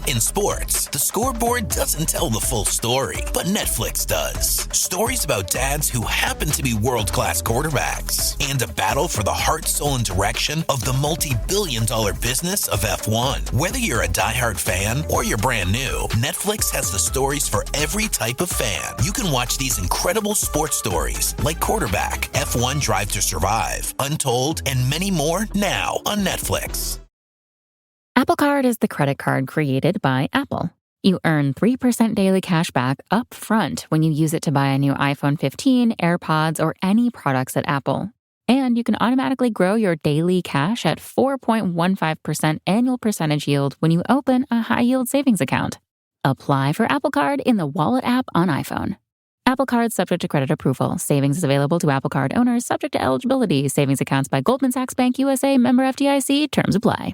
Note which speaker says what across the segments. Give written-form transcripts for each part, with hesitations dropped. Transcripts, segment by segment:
Speaker 1: In sports, the scoreboard doesn't tell the full story, but Netflix does. Stories about dads who happen to be world-class quarterbacks and a battle for the heart, soul, and direction of the multi-billion-dollar business of F1. Whether you're a diehard fan or you're brand new, Netflix has the stories for every type of fan. You can watch these incredible sports stories like Quarterback, F1 Drive to Survive, Untold, and many more now on Netflix.
Speaker 2: Apple Card is the credit card created by Apple. You earn 3% daily cash back up front when you use it to buy a new iPhone 15, AirPods, or any products at Apple. And you can automatically grow your daily cash at 4.15% annual percentage yield when you open a high-yield savings account. Apply for Apple Card in the Wallet app on iPhone. Apple Card subject to credit approval. Savings is available to Apple Card owners subject to eligibility. Savings accounts by Goldman Sachs Bank USA, member FDIC. Terms apply.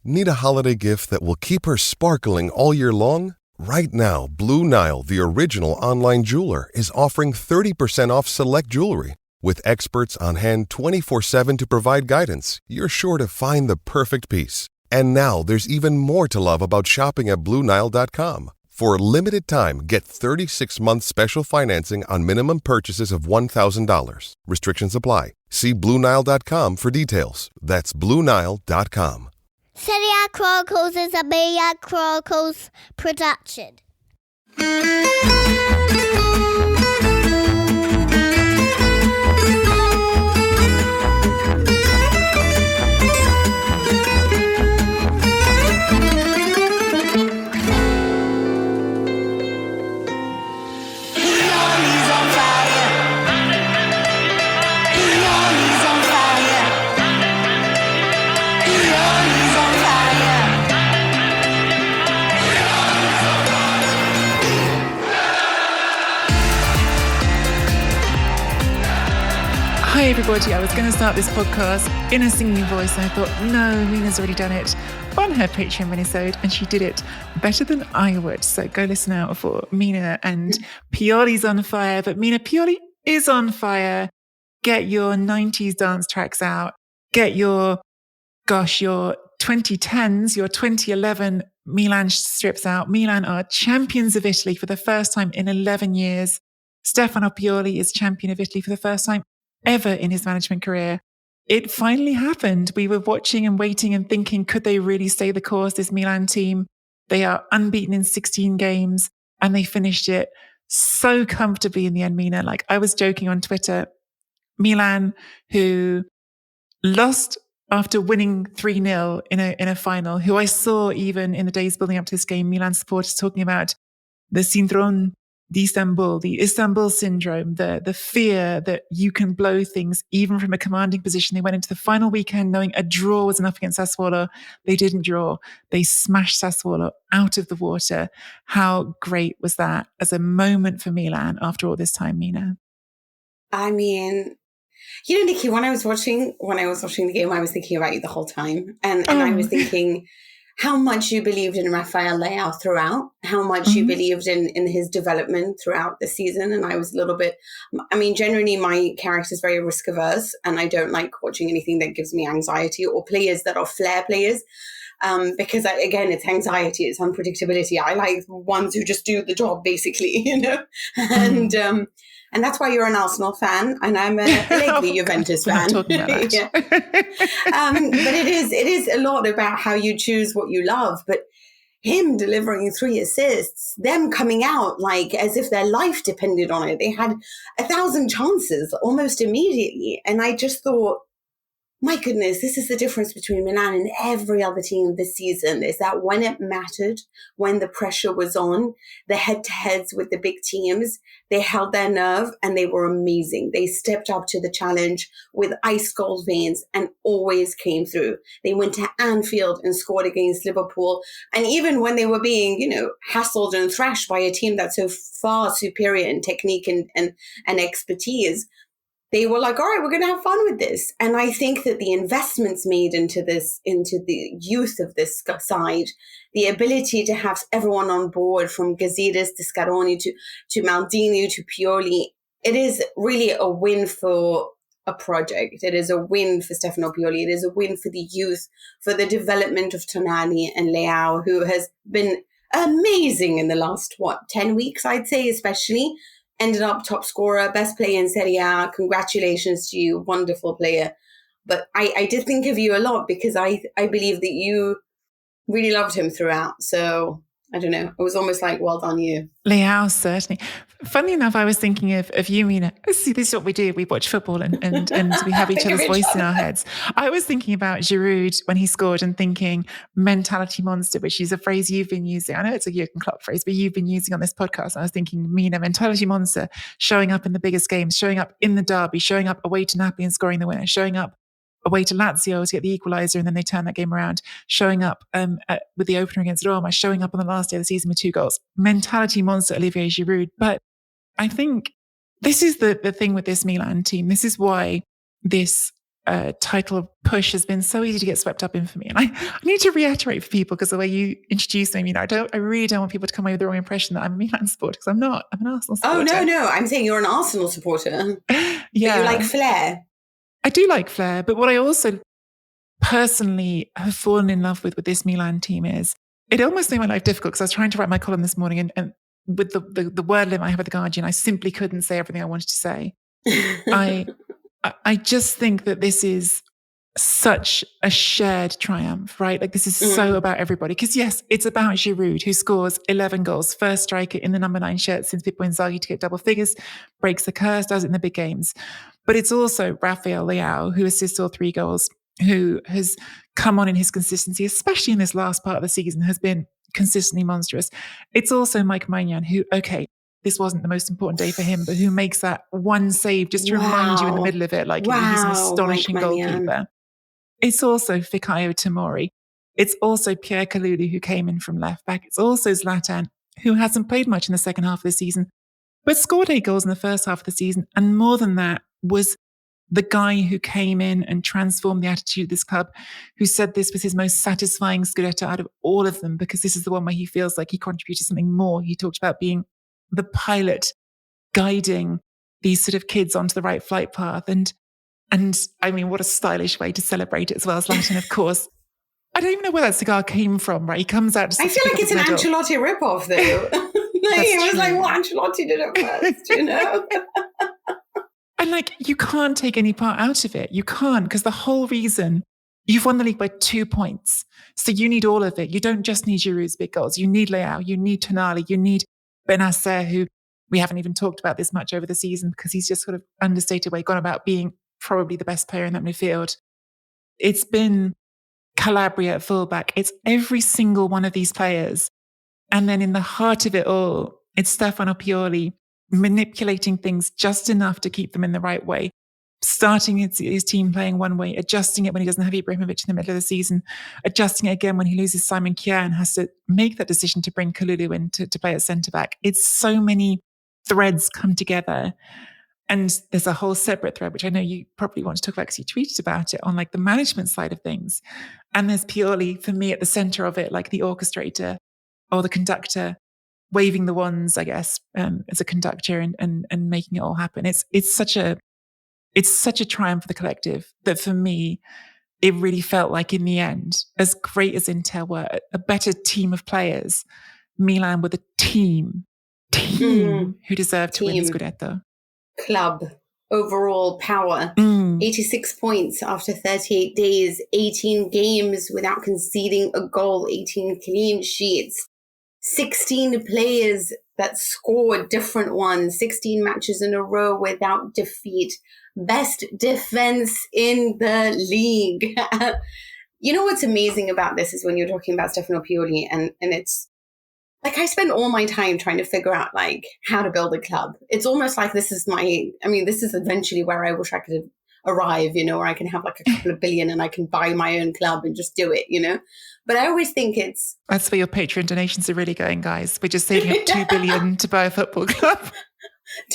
Speaker 3: Need a holiday gift that will keep her sparkling all year long? Right now, Blue Nile, the original online jeweler, is offering 30% off select jewelry. With experts on hand 24/7 to provide guidance, you're sure to find the perfect piece. And now there's even more to love about shopping at BlueNile.com. For a limited time, get 36-month special financing on minimum purchases of $1,000. Restrictions apply. See BlueNile.com for details. That's BlueNile.com.
Speaker 4: Serie A Chronicles is a Media Chronicles production.
Speaker 5: Hi everybody, I was going to start this podcast in a singing voice and I thought, no, Mina's already done it on her Patreon minisode and she did it better than I would. So go listen out for Mina and Pioli's on fire. But Mina, Pioli is on fire. Get your 90s dance tracks out. Get your 2010s, your 2011 Milan strips out. Milan are champions of Italy for the first time in 11 years. Stefano Pioli is champion of Italy for the first time ever in his management career. It finally happened. We were watching and waiting and thinking, could they really stay the course, this Milan team? They are unbeaten in 16 games and they finished it so comfortably in the end, Mina. Like I was joking on Twitter, Milan, who lost after winning 3-0 in a final, who I saw even in the days building up to this game, Milan supporters talking about the Sindron d'Istanbul, the Istanbul syndrome, the fear that you can blow things even from a commanding position. They went into the final weekend knowing a draw was enough against Sassuolo. They didn't draw. They smashed Sassuolo out of the water. How great was that as a moment for Milan after all this time, Mina?
Speaker 6: I mean, you know, Nicky, when I was watching the game, I was thinking about you the whole time. And I was thinking how much you believed in Rafael Leao throughout, how much you believed in his development throughout the season. And I was a little bit, I mean, generally my character is very risk averse and I don't like watching anything that gives me anxiety or players that are flair players. Because again, it's anxiety, it's unpredictability. I like ones who just do the job basically, you know, and that's why you're an Arsenal fan and I'm a lately Juventus fan. Yeah. But it is a lot about how you choose what you love. But him delivering 3 assists, them coming out like as if their life depended on it. They had 1,000 chances almost immediately. And I just thought, my goodness, this is the difference between Milan and every other team this season, is that when it mattered, when the pressure was on, the head-to-heads with the big teams, they held their nerve and they were amazing. They stepped up to the challenge with ice-cold veins and always came through. They went to Anfield and scored against Liverpool. And even when they were being, you know, hassled and thrashed by a team that's so far superior in technique and expertise, they were like, all right, we're going to have fun with this. And I think that the investments made into this, into the youth of this side, the ability to have everyone on board from Gazidis to Scaroni to Maldini to Pioli, it is really a win for a project. It is a win for Stefano Pioli. It is a win for the youth, for the development of Tonali and Leao, who has been amazing in the last, 10 weeks, I'd say, especially. Ended up top scorer, best player in Serie A. Congratulations to you, wonderful player. But I did think of you a lot because I believe that you really loved him throughout. So I don't know. It was almost like, well done you.
Speaker 5: Leao, certainly. Funny enough, I was thinking of you, Mina. See, this is what we do. We watch football and we have each other's voice in our heads. I was thinking about Giroud when he scored and thinking mentality monster, which is a phrase you've been using. I know it's a Jurgen Klopp phrase, but you've been using on this podcast. I was thinking, Mina, mentality monster, showing up in the biggest games, showing up in the derby, showing up away to Napoli and scoring the winner, showing up away to Lazio to get the equaliser and then they turn that game around, showing up with the opener against Roma, showing up on the last day of the season with 2 goals. Mentality monster Olivier Giroud. But I think this is the thing with this Milan team. This is why this title push has been so easy to get swept up in for me. And I need to reiterate for people, because the way you introduced me, I really don't want people to come away with the wrong impression that I'm a Milan supporter, because I'm not. I'm an Arsenal supporter.
Speaker 6: Oh, no. I'm saying you're an Arsenal supporter.
Speaker 5: Yeah.
Speaker 6: But you like flair.
Speaker 5: I do like flair, but what I also personally have fallen in love with this Milan team is, it almost made my life difficult because I was trying to write my column this morning and with the word limit I have with The Guardian, I simply couldn't say everything I wanted to say. I just think that this is such a shared triumph, right? Like this is so about everybody. Because yes, it's about Giroud, who scores 11 goals, first striker in the number 9 shirt since Pippo Inzaghi to get double figures, breaks the curse, does it in the big games. But it's also Rafael Leao, who assists all 3 goals, who has come on in his consistency, especially in this last part of the season, has been consistently monstrous. It's also Mike Maignan, who, okay, this wasn't the most important day for him, but who makes that one save just to remind you in the middle of it, like he's an astonishing goalkeeper. It's also Fikayo Tomori. It's also Pierre Kalulu, who came in from left back. It's also Zlatan, who hasn't played much in the second half of the season, but scored 8 goals in the first half of the season. And more than that, was the guy who came in and transformed the attitude of this club, who said this was his most satisfying Scudetto out of all of them, because this is the one where he feels like he contributed something more. He talked about being the pilot guiding these sort of kids onto the right flight path. And I mean, what a stylish way to celebrate it as well as Latin, of course. I don't even know where that cigar came from, right? He comes out.
Speaker 6: I feel like it's an Ancelotti ripoff, though. He was like, well, Ancelotti did it first, you know?
Speaker 5: And like, you can't take any part out of it. You can't, because the whole reason you've won the league by 2 points. So you need all of it. You don't just need Giroud's big goals. You need Leao. You need Tonali. You need Benacer, who we haven't even talked about this much over the season because he's just sort of understated way gone about being probably the best player in that midfield. It's been Calabria at fullback. It's every single one of these players. And then in the heart of it all, it's Stefano Pioli manipulating things just enough to keep them in the right way, starting his team playing one way, adjusting it when he doesn't have Ibrahimovic in the middle of the season, adjusting it again when he loses Simon Kjaer and has to make that decision to bring Kalulu in to play at centre-back. It's so many threads come together. And there's a whole separate thread, which I know you probably want to talk about because you tweeted about it, on like the management side of things. And there's Pioli, for me, at the centre of it, like the orchestrator or the conductor, waving the wands, I guess, as a conductor and making it all happen. It's such a triumph for the collective that for me, it really felt like in the end, as great as Inter were, a better team of players, Milan were the team who deserved to win the Scudetto.
Speaker 6: Club, overall power, 86 points after 38 days, 18 games without conceding a goal, 18 clean sheets, 16 players that scored different ones, 16 matches in a row without defeat, best defense in the league. You know what's amazing about this is when you're talking about Stefano Pioli, and it's like I spend all my time trying to figure out like how to build a club. It's almost like this is eventually where I wish I could arrive, you know, where I can have like a couple of billion and I can buy my own club and just do it, you know. But I always think that's where
Speaker 5: your Patreon donations are really going, guys. We're just saving up $2 billion to buy a football club.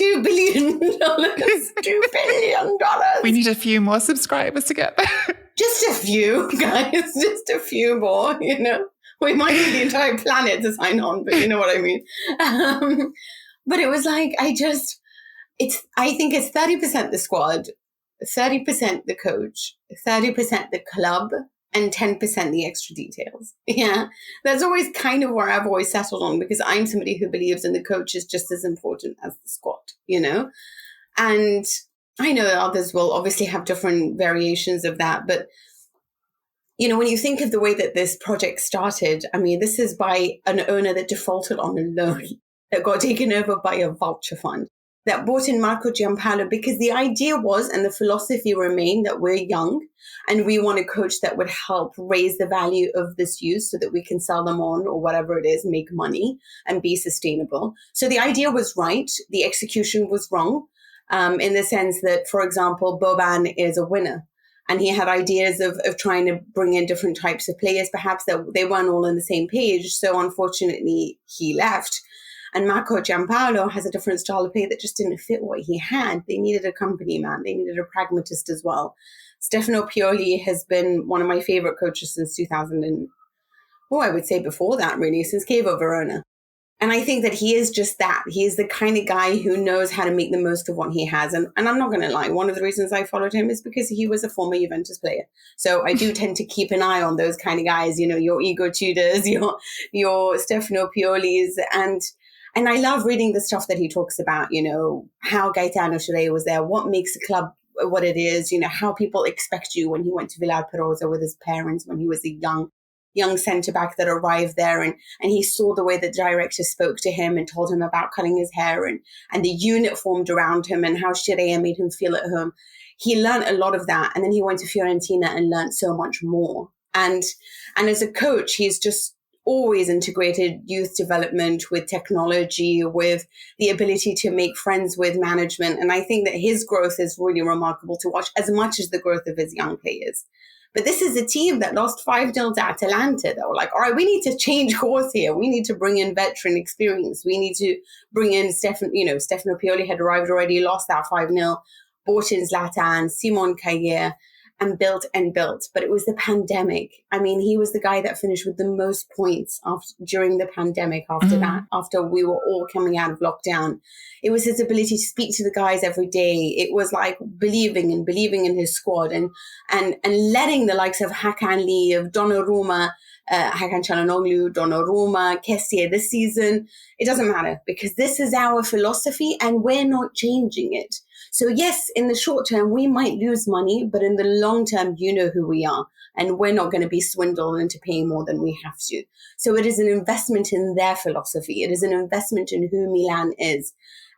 Speaker 6: $2 billion. $2 billion.
Speaker 5: We need a few more subscribers to get there.
Speaker 6: Just a few, guys. Just a few more, you know. We might need the entire planet to sign on, but you know what I mean. But it was like, I think it's 30% the squad, 30% the coach, 30% the club, and 10% the extra details. Yeah, that's always kind of where I've always settled on, because I'm somebody who believes in the coach is just as important as the squad, And I know others will obviously have different variations of that, but when you think of the way that this project started, I mean, this is by an owner that defaulted on a loan, that got taken over by a vulture fund, that brought in Marco Giampaolo because the idea was, and the philosophy remained, that we're young and we want a coach that would help raise the value of this youth so that we can sell them on, or whatever it is, make money and be sustainable. So the idea was right. The execution was wrong, in the sense that, for example, Boban is a winner. And he had ideas of trying to bring in different types of players, perhaps that they weren't all on the same page. So unfortunately, he left. And Marco Giampaolo has a different style of play that just didn't fit what he had. They needed a company man. They needed a pragmatist as well. Stefano Pioli has been one of my favorite coaches since 2000. I would say before that, really, since Chievo Verona. And I think that he is just that. He is the kind of guy who knows how to make the most of what he has. And I'm not going to lie, one of the reasons I followed him is because he was a former Juventus player. So I do tend to keep an eye on those kind of guys, your Igor Tudors, your Stefano Piolis. And I love reading the stuff that he talks about, how Gaetano Scirea was there, what makes a club what it is, how people expect you. When he went to Villa Perosa with his parents when he was a young centre-back that arrived there, and he saw the way the director spoke to him and told him about cutting his hair, and the unit formed around him, and how Scirea made him feel at home. He learned a lot of that, and then he went to Fiorentina and learned so much more. And as a coach, he's just always integrated youth development with technology, with the ability to make friends with management. And I think that his growth is really remarkable to watch, as much as the growth of his young players. But this is a team that lost 5-0 to Atalanta. They were like, all right, we need to change course here. We need to bring in veteran experience. We need to bring in Stefano Pioli had arrived already, lost that 5-0, brought in Zlatan, Simon Kjaer, and built. But it was the pandemic. I mean, he was the guy that finished with the most points during the pandemic after we were all coming out of lockdown. It was his ability to speak to the guys every day. It was like believing in his squad and letting the likes of Hakan Lee, of Donnarumma, Hakan Çalhanoğlu, Donnarumma, Kessie this season. It doesn't matter, because this is our philosophy and we're not changing it. So yes, in the short term, we might lose money, but in the long term, you know who we are, and we're not going to be swindled into paying more than we have to. So it is an investment in their philosophy. It is an investment in who Milan is.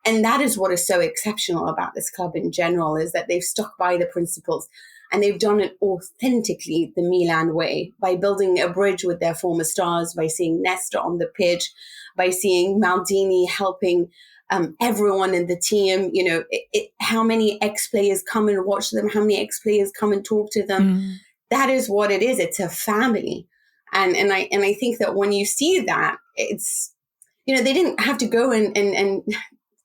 Speaker 6: And that is what is so exceptional about this club in general, is that they've stuck by the principles, and they've done it authentically the Milan way, by building a bridge with their former stars, by seeing Nesta on the pitch, by seeing Maldini helping everyone in the team. How many ex-players come and watch them? How many ex-players come and talk to them? That is what it is. It's a family. And I think that when you see that, it's, they didn't have to go and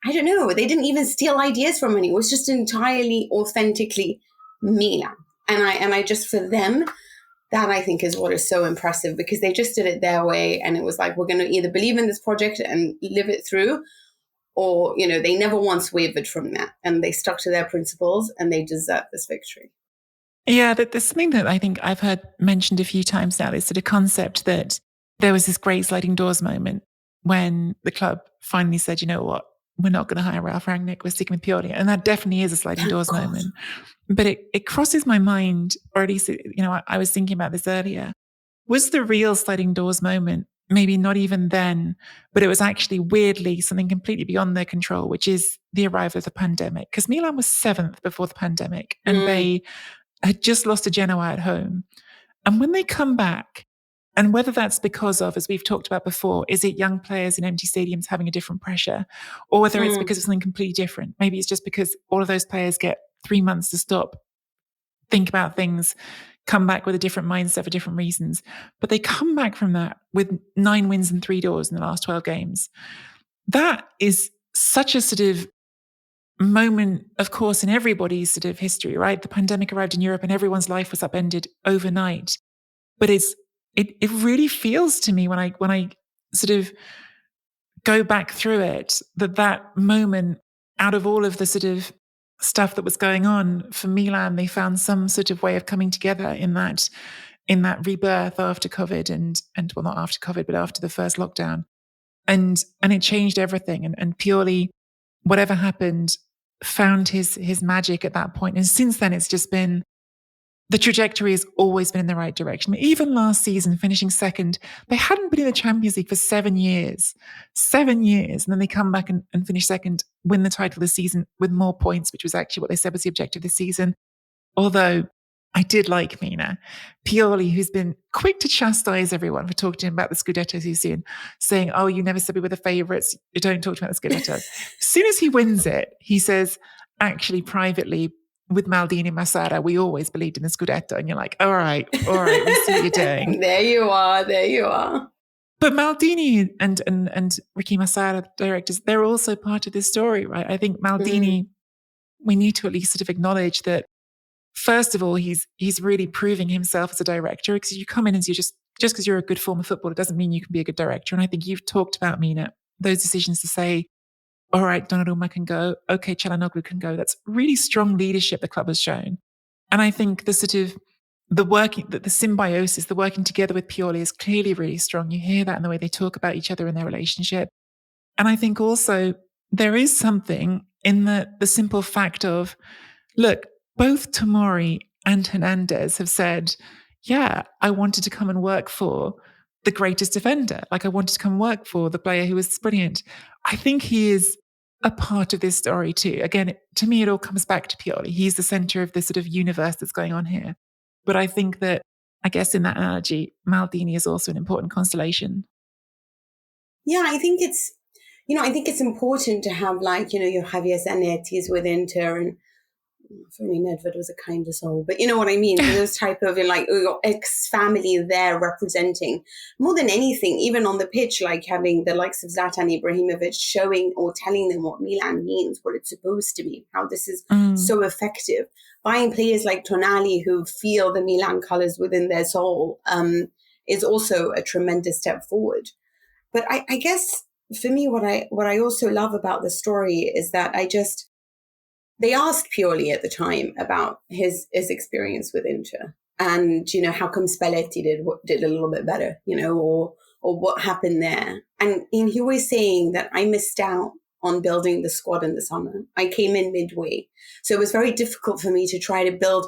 Speaker 6: I don't know, they didn't even steal ideas from anyone. It was just entirely authentically Milan. And I just, for them, that I think is what is so impressive, because they just did it their way. And it was like, we're going to either believe in this project and live it through, or, they never once wavered from that, and they stuck to their principles, and they deserve this victory.
Speaker 5: Yeah, there's something that I think I've heard mentioned a few times now, this sort of concept that there was this great sliding doors moment when the club finally said, you know what, we're not going to hire Ralph Rangnick, we're sticking with Pioli. And that definitely is a sliding doors moment. But it crosses my mind, or at least, I was thinking about this earlier. Was the real sliding doors moment maybe not even then, but it was actually weirdly something completely beyond their control, which is the arrival of the pandemic? Because Milan was 7th before the pandemic, and they had just lost to Genoa at home. And when they come back, and whether that's because of, as we've talked about before, is it young players in empty stadiums having a different pressure, or whether it's because of something completely different? Maybe it's just because all of those players get 3 months to stop, think about things, come back with a different mindset for different reasons. But they come back from that with 9 wins and 3 draws in the last 12 games. That is such a sort of moment, of course, in everybody's sort of history, right? The pandemic arrived in Europe and everyone's life was upended overnight. But it really feels to me when I sort of go back through it, that moment, out of all of the sort of stuff that was going on for Milan, they found some sort of way of coming together in that rebirth after COVID and well, not after COVID, but after the first lockdown. And it changed everything. And Pioli, whatever happened, found his magic at that point. And since then, it's just been, the trajectory has always been in the right direction. Even last season, finishing second, they hadn't been in the Champions League for 7 years. 7 years. And then they come back and finish second, win the title this season with more points, which was actually what they said was the objective this season. Although I did like Mina. Pioli, who's been quick to chastise everyone for talking to him about the Scudetto too soon, saying, oh, you never said we were the favourites. You don't talk about the Scudetto. As soon as he wins it, he says, actually, privately, with Maldini and Massara, we always believed in the Scudetto. And you're like, all right, we see what you're doing.
Speaker 6: There you are.
Speaker 5: But Maldini and Ricky Massara, the directors, they're also part of this story, right? I think Maldini, we need to at least sort of acknowledge that, first of all, he's really proving himself as a director, because you come in and just because you're a good former footballer doesn't mean you can be a good director. And I think you've talked about, Mina, those decisions to say, all right, Donnarumma can go, okay, Çalhanoğlu can go. That's really strong leadership the club has shown. And I think the symbiosis, the working together with Pioli is clearly really strong. You hear that in the way they talk about each other and their relationship. And I think also there is something in the simple fact of, look, both Tomori and Hernandez have said, yeah, I wanted to come and work for the greatest defender. Like, I wanted to come work for the player who was brilliant. I think he is a part of this story too. Again, to me, it all comes back to Pioli. He's the center of this sort of universe that's going on here. But I think that, I guess in that analogy, Maldini is also an important constellation.
Speaker 6: Yeah, I think it's important to have, like, your Javier Zanetti's with Inter, and if only Nedved was a kinder soul, but you know what I mean? Those type of, like, your ex-family there representing, more than anything, even on the pitch, like having the likes of Zlatan Ibrahimovic showing or telling them what Milan means, what it's supposed to be, how this is so effective. Buying players like Tonali who feel the Milan colours within their soul is also a tremendous step forward. But I guess for me, what I also love about the story is that they asked Pioli at the time about his experience with Inter, and, how come Spalletti did a little bit better, or what happened there. And he was saying that I missed out on building the squad in the summer. I came in midway. So it was very difficult for me to try to build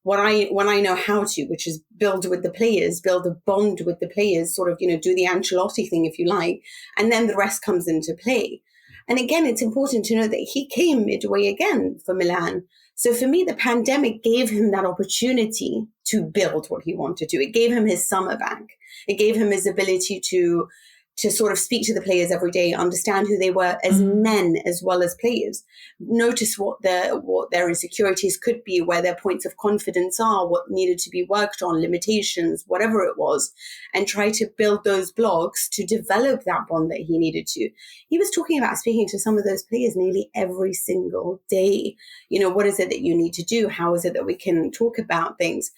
Speaker 6: when I know how to, which is build with the players, build a bond with the players, sort of, do the Ancelotti thing, if you like, and then the rest comes into play. And again, it's important to know that he came midway again for Milan. So for me, the pandemic gave him that opportunity to build what he wanted to. It gave him his summer back. It gave him his ability to sort of speak to the players every day, understand who they were as men as well as players, notice what their insecurities could be, where their points of confidence are, what needed to be worked on, limitations, whatever it was, and try to build those blocks to develop that bond that he needed to. He was talking about speaking to some of those players nearly every single day. What is it that you need to do? How is it that we can talk about things?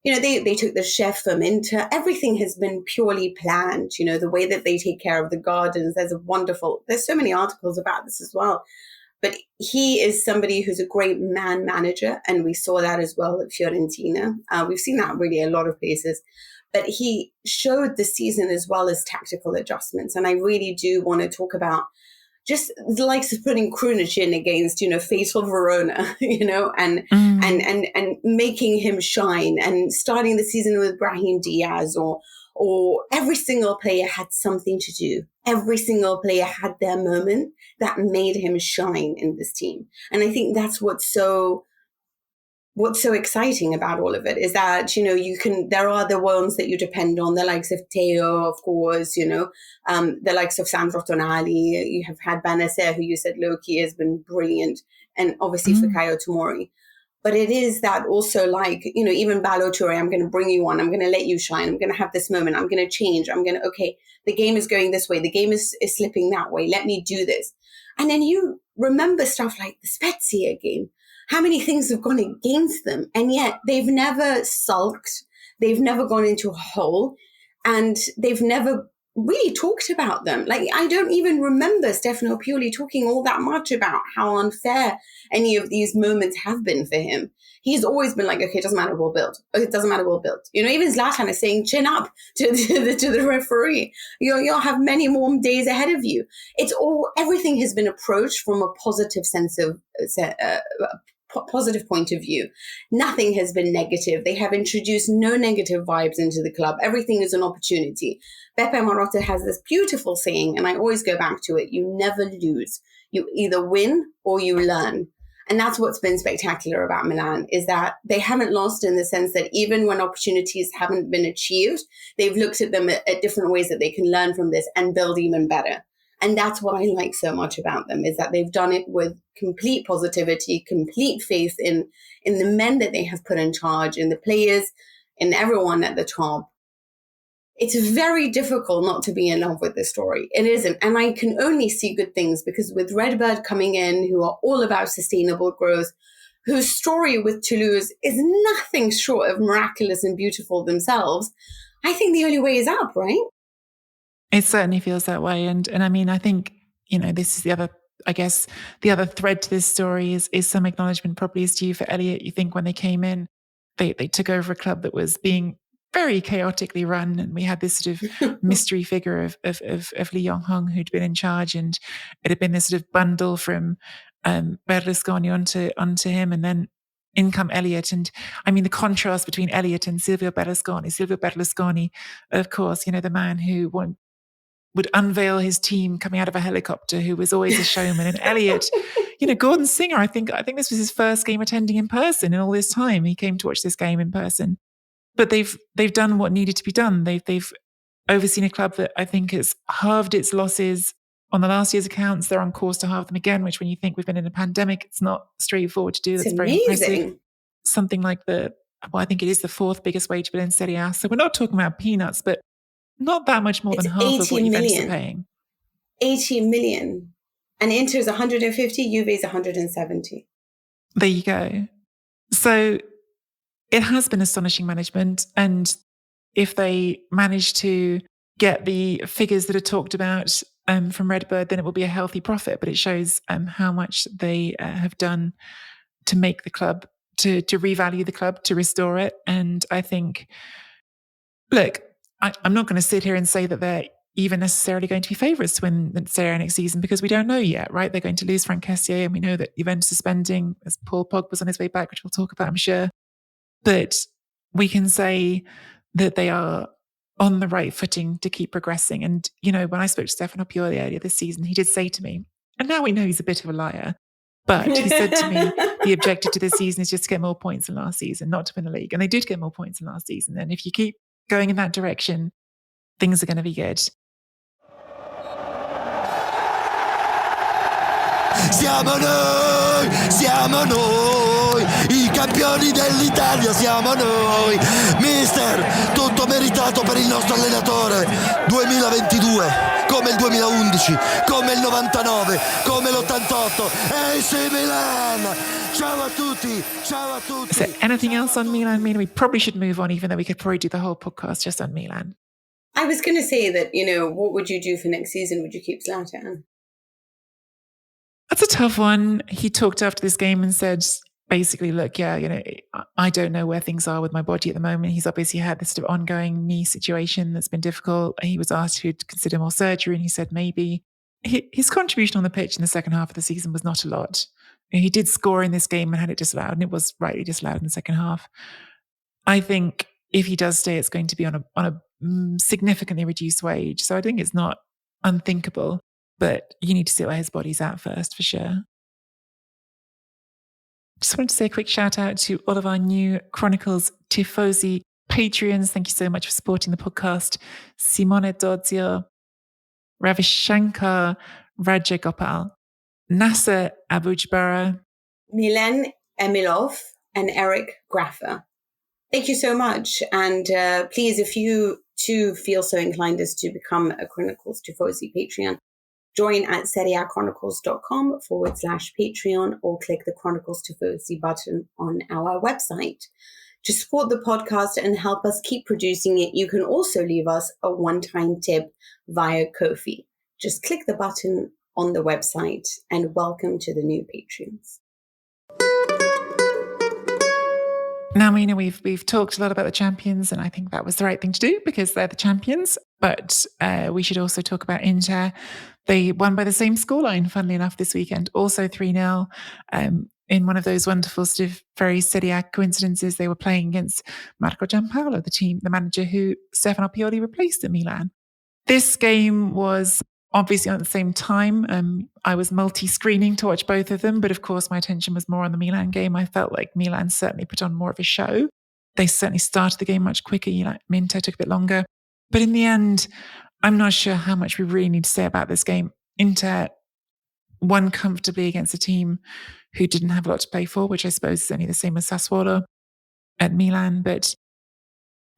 Speaker 6: They took the chef from Inter. Everything has been purely planned. The way that they take care of the gardens. There's so many articles about this as well. But he is somebody who's a great man manager. And we saw that as well at Fiorentina. We've seen that really a lot of places. But he showed the season as well as tactical adjustments. And I really do want to talk about just the likes of putting Krunic in against, faithful Verona, and making him shine, and starting the season with Brahim Diaz, or every single player had something to do. Every single player had their moment that made him shine in this team. And I think that's what's so exciting about all of it, is that, there are the ones that you depend on, the likes of Teo, of course, the likes of Sandro Tonali. You have had Benacer, who you said, Loki, has been brilliant. And obviously Fikayo Tomori. But it is that also, like, even Ballo-Touré, I'm going to bring you on. I'm going to let you shine. I'm going to have this moment. I'm going to change. Okay, the game is going this way. The game is slipping that way. Let me do this. And then you remember stuff like the Spezia game. How many things have gone against them? And yet they've never sulked. They've never gone into a hole. And they've never really talked about them. Like, I don't even remember Stefano Pioli talking all that much about how unfair any of these moments have been for him. He's always been like, okay, it doesn't matter, we'll build. It doesn't matter, we'll build. You know, even Zlatan is saying, chin up to the referee. You'll have many more days ahead of you. Everything has been approached from a positive sense of, positive point of view. Nothing has been negative. They have introduced no negative vibes into the club. Everything is an opportunity. Beppe Marotta has this beautiful saying, and I always go back to it: you never lose. You either win or you learn. And that's what's been spectacular about Milan, is that they haven't lost, in the sense that even when opportunities haven't been achieved, they've looked at them at different ways that they can learn from this and build even better. And that's what I like so much about them, is that they've done it with complete positivity, complete faith in the men that they have put in charge, in the players, in everyone at the top. It's very difficult not to be in love with this story. It isn't. And I can only see good things, because with Redbird coming in, who are all about sustainable growth, whose story with Toulouse is nothing short of miraculous and beautiful themselves, I think the only way is up, right?
Speaker 5: It certainly feels that way. And I mean, I think, this is the other thread to this story is some acknowledgement probably is due for Elliott. You think when they came in, they took over a club that was being very chaotically run, and we had this sort of mystery figure of Lee Yong-hong who'd been in charge, and it had been this sort of bundle from Berlusconi onto him, and then in come Elliott. And I mean, the contrast between Elliott and Silvio Berlusconi, of course, the man who would unveil his team coming out of a helicopter, who was always a showman. And Elliott, Gordon Singer, I think this was his first game attending in person in all this time. He came to watch this game in person. But they've done what needed to be done. They've overseen a club that I think has halved its losses on the last year's accounts. They're on course to halve them again, which, when you think we've been in a pandemic, it's not straightforward to do. That's very impressive. Something like I think it is the fourth biggest wage bill in Serie A. So we're not talking about peanuts, but not that much more than half of what Juventus are paying.
Speaker 6: 80 million. And Inter's 150, Juve's 170.
Speaker 5: There you go. So it has been astonishing management. And if they manage to get the figures that are talked about from Redbird, then it will be a healthy profit. But it shows how much they have done to make the club, to revalue the club, to restore it. And I think, look, I'm not going to sit here and say that they're even necessarily going to be favourites to win the Serie A next season, because we don't know yet, right? They're going to lose Frank Kessié, and we know that Juventus is spending, as Paul Pogba's on his way back, which we'll talk about, I'm sure. But we can say that they are on the right footing to keep progressing. And, when I spoke to Stefano Pioli earlier this season, he did say to me, and now we know he's a bit of a liar, but he said to me, the objective to this season is just to get more points than last season, not to win the league. And they did get more points than last season. And if you keep going in that direction, things are going to be good.
Speaker 7: Siamo noi, i campioni dell'Italia, siamo noi. Mister, tutto meritato per il nostro allenatore. 2022, come il 2011, come il 99, come l'88. AC Milan! Ciao a tutti.
Speaker 5: Is there anything else on Milan? We probably should move on, even though we could probably do the whole podcast just on Milan.
Speaker 6: I was going to say that, what would you do for next season? Would you keep Zlatan?
Speaker 5: That's a tough one. He talked after this game and said, basically, look, I don't know where things are with my body at the moment. He's obviously had this sort of ongoing knee situation that's been difficult. He was asked to consider more surgery, and he said maybe. His contribution on the pitch in the second half of the season was not a lot. He did score in this game and had it disallowed, and it was rightly disallowed in the second half. I think if he does stay, it's going to be on a significantly reduced wage. So I think it's not unthinkable, but you need to see where his body's at first, for sure. Just wanted to say a quick shout out to all of our new Chronicles Tifosi Patreons. Thank you so much for supporting the podcast. Simone Dozio, Ravishankar Rajagopal, Nasser Abujbara,
Speaker 6: Milen Emilov, and Eric Graffer. Thank you so much. And please, if you too feel so inclined as to become a Chronicles Tifosi Patreon, join at serieachronicles.com/Patreon, or click the Chronicles Tifosi button on our website. To support the podcast and help us keep producing it, you can also leave us a one-time tip via Ko-fi. Just click the button on the website, and welcome to the new patrons.
Speaker 5: Now, Mina, we've talked a lot about the champions, and I think that was the right thing to do because they're the champions. But we should also talk about Inter. They won by the same scoreline, funnily enough, this weekend, also 3-0. In one of those wonderful sort of very Serie A coincidences, they were playing against Marco Giampaolo, the manager who Stefano Pioli replaced at Milan. This game was obviously on at the same time. I was multi-screening to watch both of them, but of course my attention was more on the Milan game. I felt like Milan certainly put on more of a show. They certainly started the game much quicker. Inter took a bit longer. But in the end, I'm not sure how much we really need to say about this game. Inter won comfortably against a team who didn't have a lot to play for, which I suppose is only the same as Sassuolo at Milan. But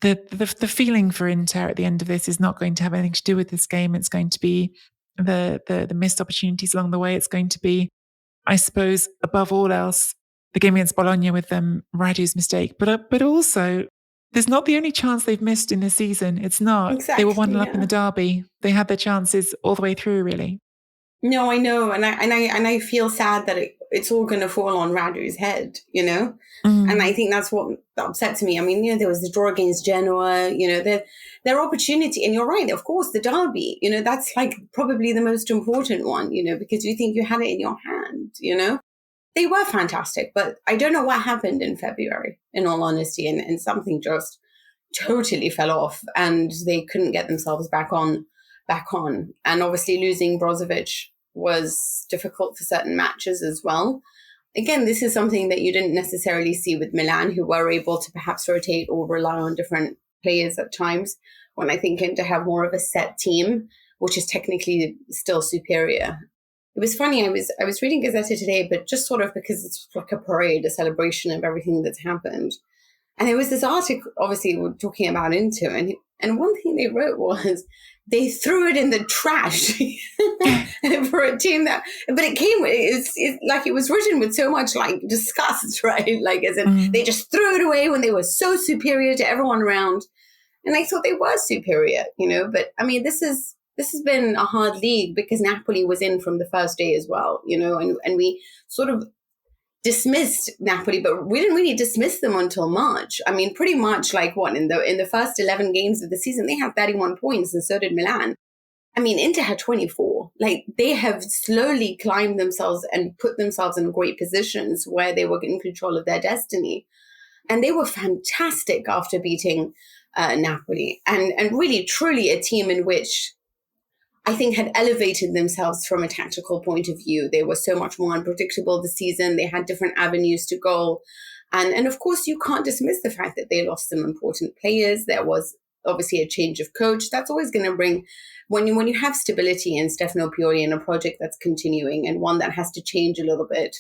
Speaker 5: the feeling for Inter at the end of this is not going to have anything to do with this game. It's going to be the missed opportunities along the way. It's going to be, I suppose, above all else, the game against Bologna with Radu's mistake. But also, there's not the only chance they've missed in this season. It's not.
Speaker 6: Exactly,
Speaker 5: they were 1-0 up in the derby. They had their chances all the way through, really.
Speaker 6: No, I know, and I feel sad that it's all going to fall on Radu's head, and I think that's what upsets me. I mean, there was the draw against Genoa, their opportunity, and you're right, of course, the derby, that's like probably the most important one, because you think you had it in your hand, They were fantastic, but I don't know what happened in February, in all honesty, and something just totally fell off, and they couldn't get themselves back on. And obviously losing Brozovic was difficult for certain matches as well. Again, this is something that you didn't necessarily see with Milan, who were able to perhaps rotate or rely on different players at times, when I think to have more of a set team, which is technically still superior. It was funny, I was reading Gazzetta today, but just sort of because it's like a parade, a celebration of everything that's happened. And there was this article, obviously, we're talking about Inter, and one thing they wrote was they threw it in the trash for a team but it was written with so much like disgust, right? Like as in they just threw it away when they were so superior to everyone around. And I thought they were superior, but I mean, this has been a hard league because Napoli was in from the first day as well, and we sort of dismissed Napoli, but we didn't really dismiss them until March. I mean, pretty much like in the first 11 games of the season, they had 31 points, and so did Milan. I mean, Inter had 24. Like, they have slowly climbed themselves and put themselves in great positions where they were in control of their destiny. And they were fantastic after beating Napoli, and really, truly a team in which I think had elevated themselves from a tactical point of view. They were so much more unpredictable this season. They had different avenues to goal. And of course, you can't dismiss the fact that they lost some important players. There was obviously a change of coach. That's always going to bring, when you have stability in Stefano Pioli in a project that's continuing and one that has to change a little bit,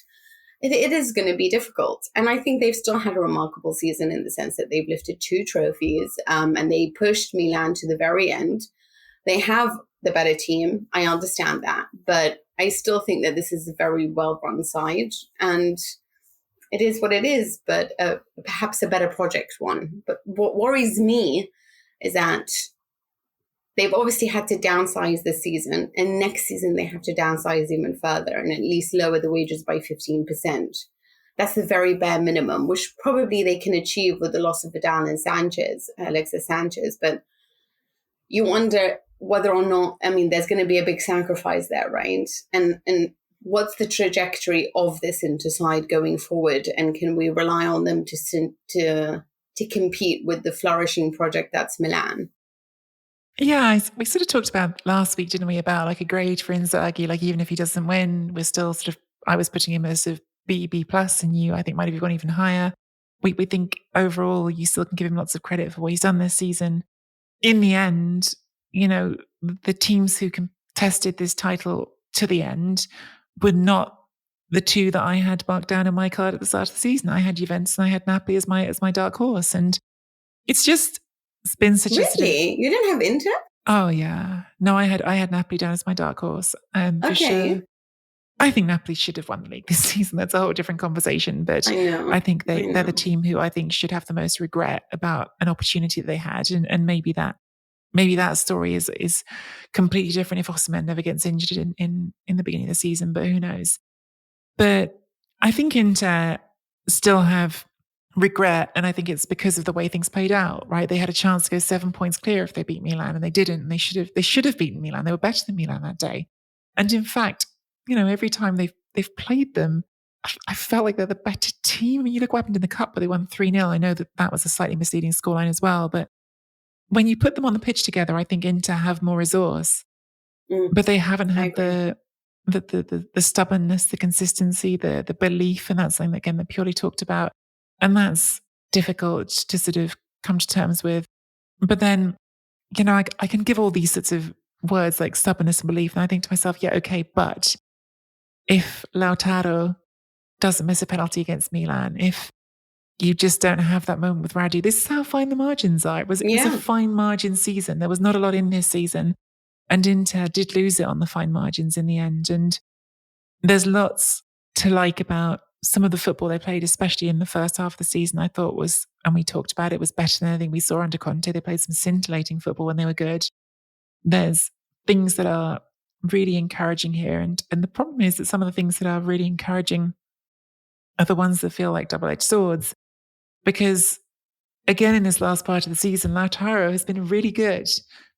Speaker 6: it is going to be difficult. And I think they've still had a remarkable season in the sense that they've lifted 2 trophies and they pushed Milan to the very end. They have the better team. I understand that. But I still think that this is a very well-run side. And it is what it is, but perhaps a better project one. But what worries me is that they've obviously had to downsize this season. And next season, they have to downsize even further and at least lower the wages by 15%. That's the very bare minimum, which probably they can achieve with the loss of Vidal and Alexis Sanchez. But you wonder whether or not, I mean, there's going to be a big sacrifice there, right? And what's the trajectory of this Inter side going forward? And can we rely on them to compete with the flourishing project that's Milan?
Speaker 5: Yeah, we sort of talked about last week, didn't we, about like a grade for Inzaghi, like even if he doesn't win, we're still sort of, I was putting him as sort of B+, and you, I think, might have gone even higher. We think overall you still can give him lots of credit for what he's done this season. In the end, the teams who contested this title to the end were not the 2 that I had marked down in my card at the start of the season. I had Juventus and I had Napoli as my dark horse. And it's been such
Speaker 6: Really? You didn't have Inter?
Speaker 5: Oh yeah. No, I had Napoli down as my dark horse. For sure. I think Napoli should have won the league this season. That's a whole different conversation. But I think they're the team who I think should have the most regret about an opportunity that they had. And maybe that story is completely different if Osimhen never gets injured in the beginning of the season, but who knows? But I think Inter still have regret, and I think it's because of the way things played out, right? They had a chance to go 7 points clear if they beat Milan, and they didn't. And they should have beaten Milan. They were better than Milan that day. And in fact, every time they've played them, I felt like they're the better team. I mean, you look what happened in the cup, where they won 3-0. I know that was a slightly misleading scoreline as well, but when you put them on the pitch together, I think Inter have more resource, but they haven't had the stubbornness, the consistency, the belief, and that's something that, again, that Pioli talked about, and that's difficult to sort of come to terms with. But then, I can give all these sorts of words like stubbornness and belief, and I think to myself, yeah, okay, but if Lautaro doesn't miss a penalty against Milan, if you just don't have that moment with Radu, this is how fine the margins are. It was a fine margin season. There was not a lot in this season, and Inter did lose it on the fine margins in the end. And there's lots to like about some of the football they played, especially in the first half of the season. I thought was, and we talked about it, was better than anything we saw under Conte. They played some scintillating football when they were good. There's things that are really encouraging here. And the problem is that some of the things that are really encouraging are the ones that feel like double-edged swords. Because, again, in this last part of the season, Lautaro has been really good.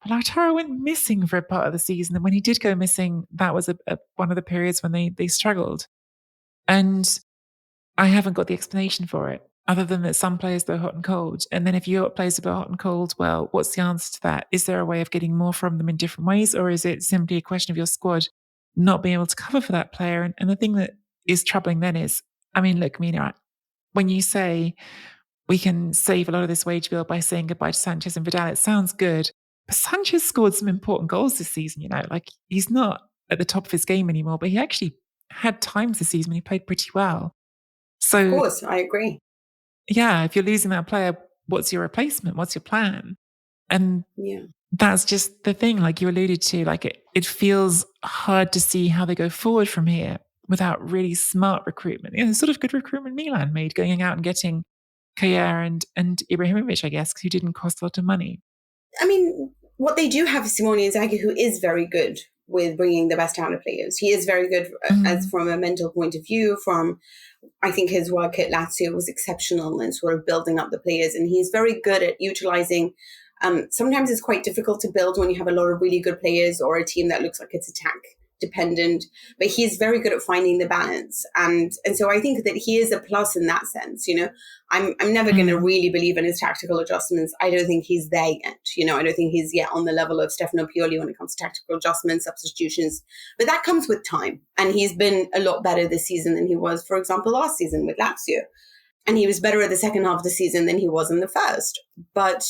Speaker 5: But Lautaro went missing for a part of the season. And when he did go missing, that was one of the periods when they struggled. And I haven't got the explanation for it, other than that some players blow hot and cold. And then if your players blow hot and cold, well, what's the answer to that? Is there a way of getting more from them in different ways? Or is it simply a question of your squad not being able to cover for that player? And the thing that is troubling then is, I mean, look, Mina, when you say we can save a lot of this wage bill by saying goodbye to Sanchez and Vidal, it sounds good. But Sanchez scored some important goals this season, like he's not at the top of his game anymore, but he actually had times this season when he played pretty well. So,
Speaker 6: of course, I agree.
Speaker 5: Yeah, if you're losing that player, what's your replacement? What's your plan? And that's just the thing, like you alluded to, like it feels hard to see how they go forward from here without really smart recruitment. The sort of good recruitment Milan made, going out and getting Kjaer and Ibrahimovic, I guess, because he didn't cost a lot of money.
Speaker 6: I mean, what they do have is Simone Inzaghi, who is very good with bringing the best out of players. He is very good as from a mental point of view. I think his work at Lazio was exceptional in sort of building up the players, and he's very good at utilizing. Sometimes it's quite difficult to build when you have a lot of really good players or a team that looks like it's attack dependent, but he's very good at finding the balance. And so I think that he is a plus in that sense. I'm never going to really believe in his tactical adjustments. I don't think he's there yet. I don't think he's yet on the level of Stefano Pioli when it comes to tactical adjustments, substitutions, but that comes with time. And he's been a lot better this season than he was, for example, last season with Lazio. And he was better at the second half of the season than he was in the first. But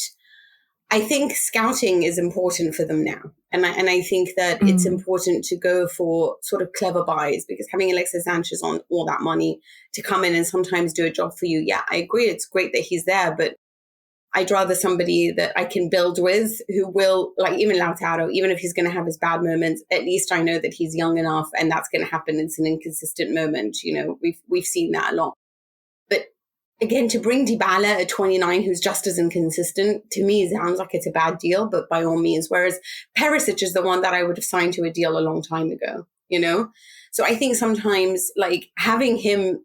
Speaker 6: I think scouting is important for them now. And I think that it's important to go for sort of clever buys, because having Alexis Sanchez on all that money to come in and sometimes do a job for you. Yeah, I agree. It's great that he's there, but I'd rather somebody that I can build with who will, like even Lautaro, even if he's going to have his bad moments, at least I know that he's young enough and that's going to happen. It's an inconsistent moment. We've seen that a lot. But again, to bring Dybala at 29, who's just as inconsistent, to me sounds like it's a bad deal, but by all means. Whereas Perisic is the one that I would have signed to a deal a long time ago, So I think sometimes like having him,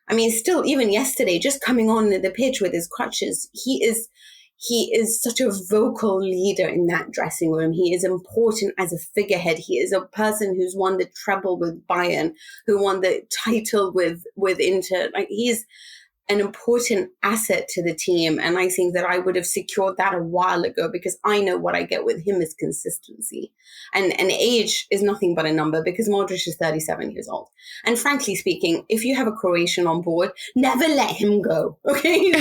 Speaker 6: I mean, still even yesterday, just coming on the pitch with his crutches, he is such a vocal leader in that dressing room. He is important as a figurehead. He is a person who's won the treble with Bayern, who won the title with Inter. Like he's an important asset to the team. And I think that I would have secured that a while ago, because I know what I get with him is consistency. And age is nothing but a number, because Modric is 37 years old. And frankly speaking, if you have a Croatian on board, never let him go. Okay.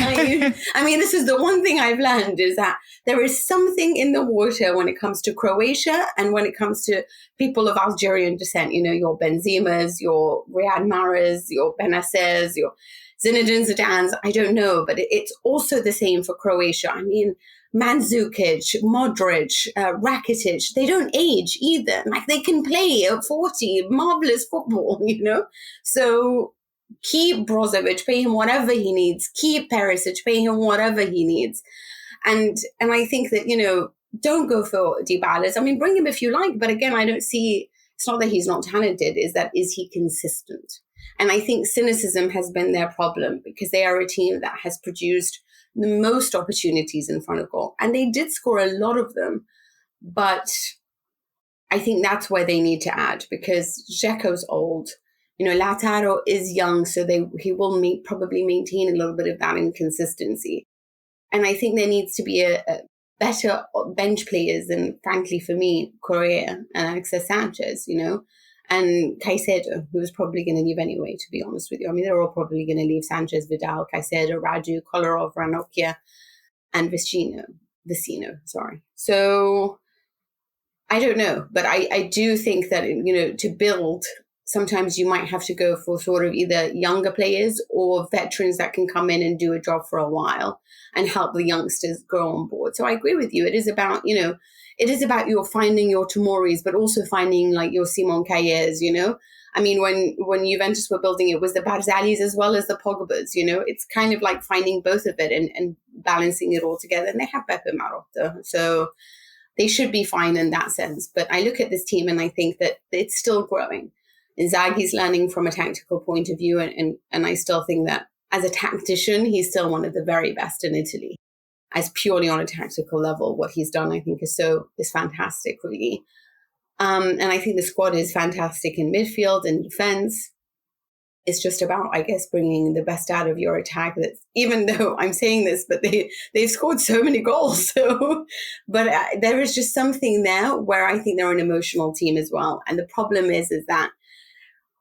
Speaker 6: I mean, this is the one thing I've learned, is that there is something in the water when it comes to Croatia and when it comes to people of Algerian descent, your Benzemas, your Riyad Mahrez, your Benasses, your Zinedine Zidane's, I don't know, but it's also the same for Croatia. I mean, Mandzukic, Modric, Rakitic, they don't age either. Like, they can play at 40, marvelous football, So keep Brozovic, pay him whatever he needs. Keep Perisic, pay him whatever he needs. And I think that, don't go for Dybala. I mean, bring him if you like, but again, I don't see, it's not that he's not talented, is he consistent? And I think cynicism has been their problem, because they are a team that has produced the most opportunities in front of goal. And they did score a lot of them, but I think that's where they need to add, because Dzeko's old. Lautaro is young, so he will probably maintain a little bit of that inconsistency. And I think there needs to be a better bench players than, frankly, for me, Correa and Alexis Sanchez, and Caicedo, who was probably going to leave anyway, to be honest with you. I mean, they're all probably going to leave: Sanchez, Vidal, Caicedo, Raju, Kolarov, Ranocchia, and Vecino. So I don't know, but I do think that, to build, sometimes you might have to go for sort of either younger players or veterans that can come in and do a job for a while and help the youngsters grow on board. So I agree with you. It is about, your finding your Tomoris, but also finding like your Simon Kayers, I mean, when Juventus were building, it was the Barzalis as well as the Pogbas, it's kind of like finding both of it and balancing it all together. And they have Beppe Marotta. So they should be fine in that sense. But I look at this team and I think that it's still growing. Inzaghi's learning from a tactical point of view. And I still think that as a tactician, he's still one of the very best in Italy. As purely on a tactical level, what he's done, I think, is fantastic, really. And I think the squad is fantastic in midfield and defense. It's just about, I guess, bringing the best out of your attack. That's, even though I'm saying this, but they've scored so many goals. So, but there is just something there where I think they're an emotional team as well. And the problem is that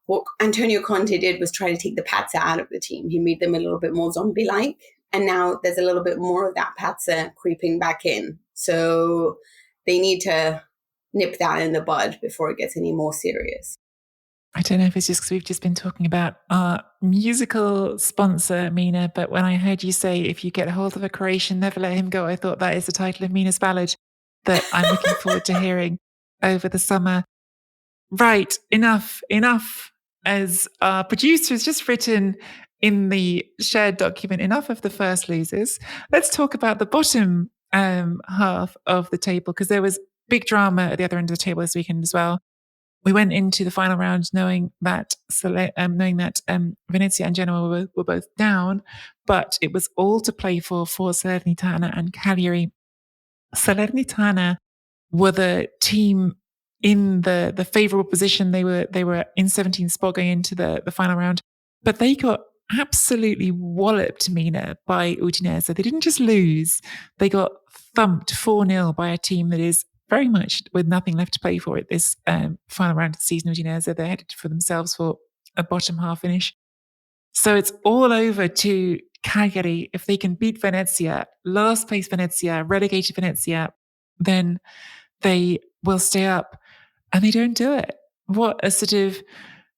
Speaker 6: what Antonio Conte did was try to take the Pazza out of the team. He made them a little bit more zombie-like. And now there's a little bit more of that Pazza creeping back in. So they need to nip that in the bud before it gets any more serious.
Speaker 5: I don't know if it's just because we've just been talking about our musical sponsor, Mina, but when I heard you say, if you get a hold of a Croatian, never let him go, I thought that is the title of Mina's ballad that I'm looking forward to hearing over the summer. Right, enough. As our producer has just written in the shared document, enough of the first losers. Let's talk about the bottom half of the table, because there was big drama at the other end of the table this weekend as well. We went into the final round knowing that Venezia and Genoa were both down, but it was all to play for Salernitana and Cagliari. Salernitana were the team in the favourable position. They were in 17th spot going into the final round, but they got absolutely walloped, Mina, by Udinese. They didn't just lose, they got thumped 4-0 by a team that is very much with nothing left to play for it this final round of the season. Udinese, they're headed for themselves for a bottom half finish. So it's all over to Cagliari. If they can beat Venezia, last place Venezia, relegated Venezia, then they will stay up. And they don't do it. What a sort of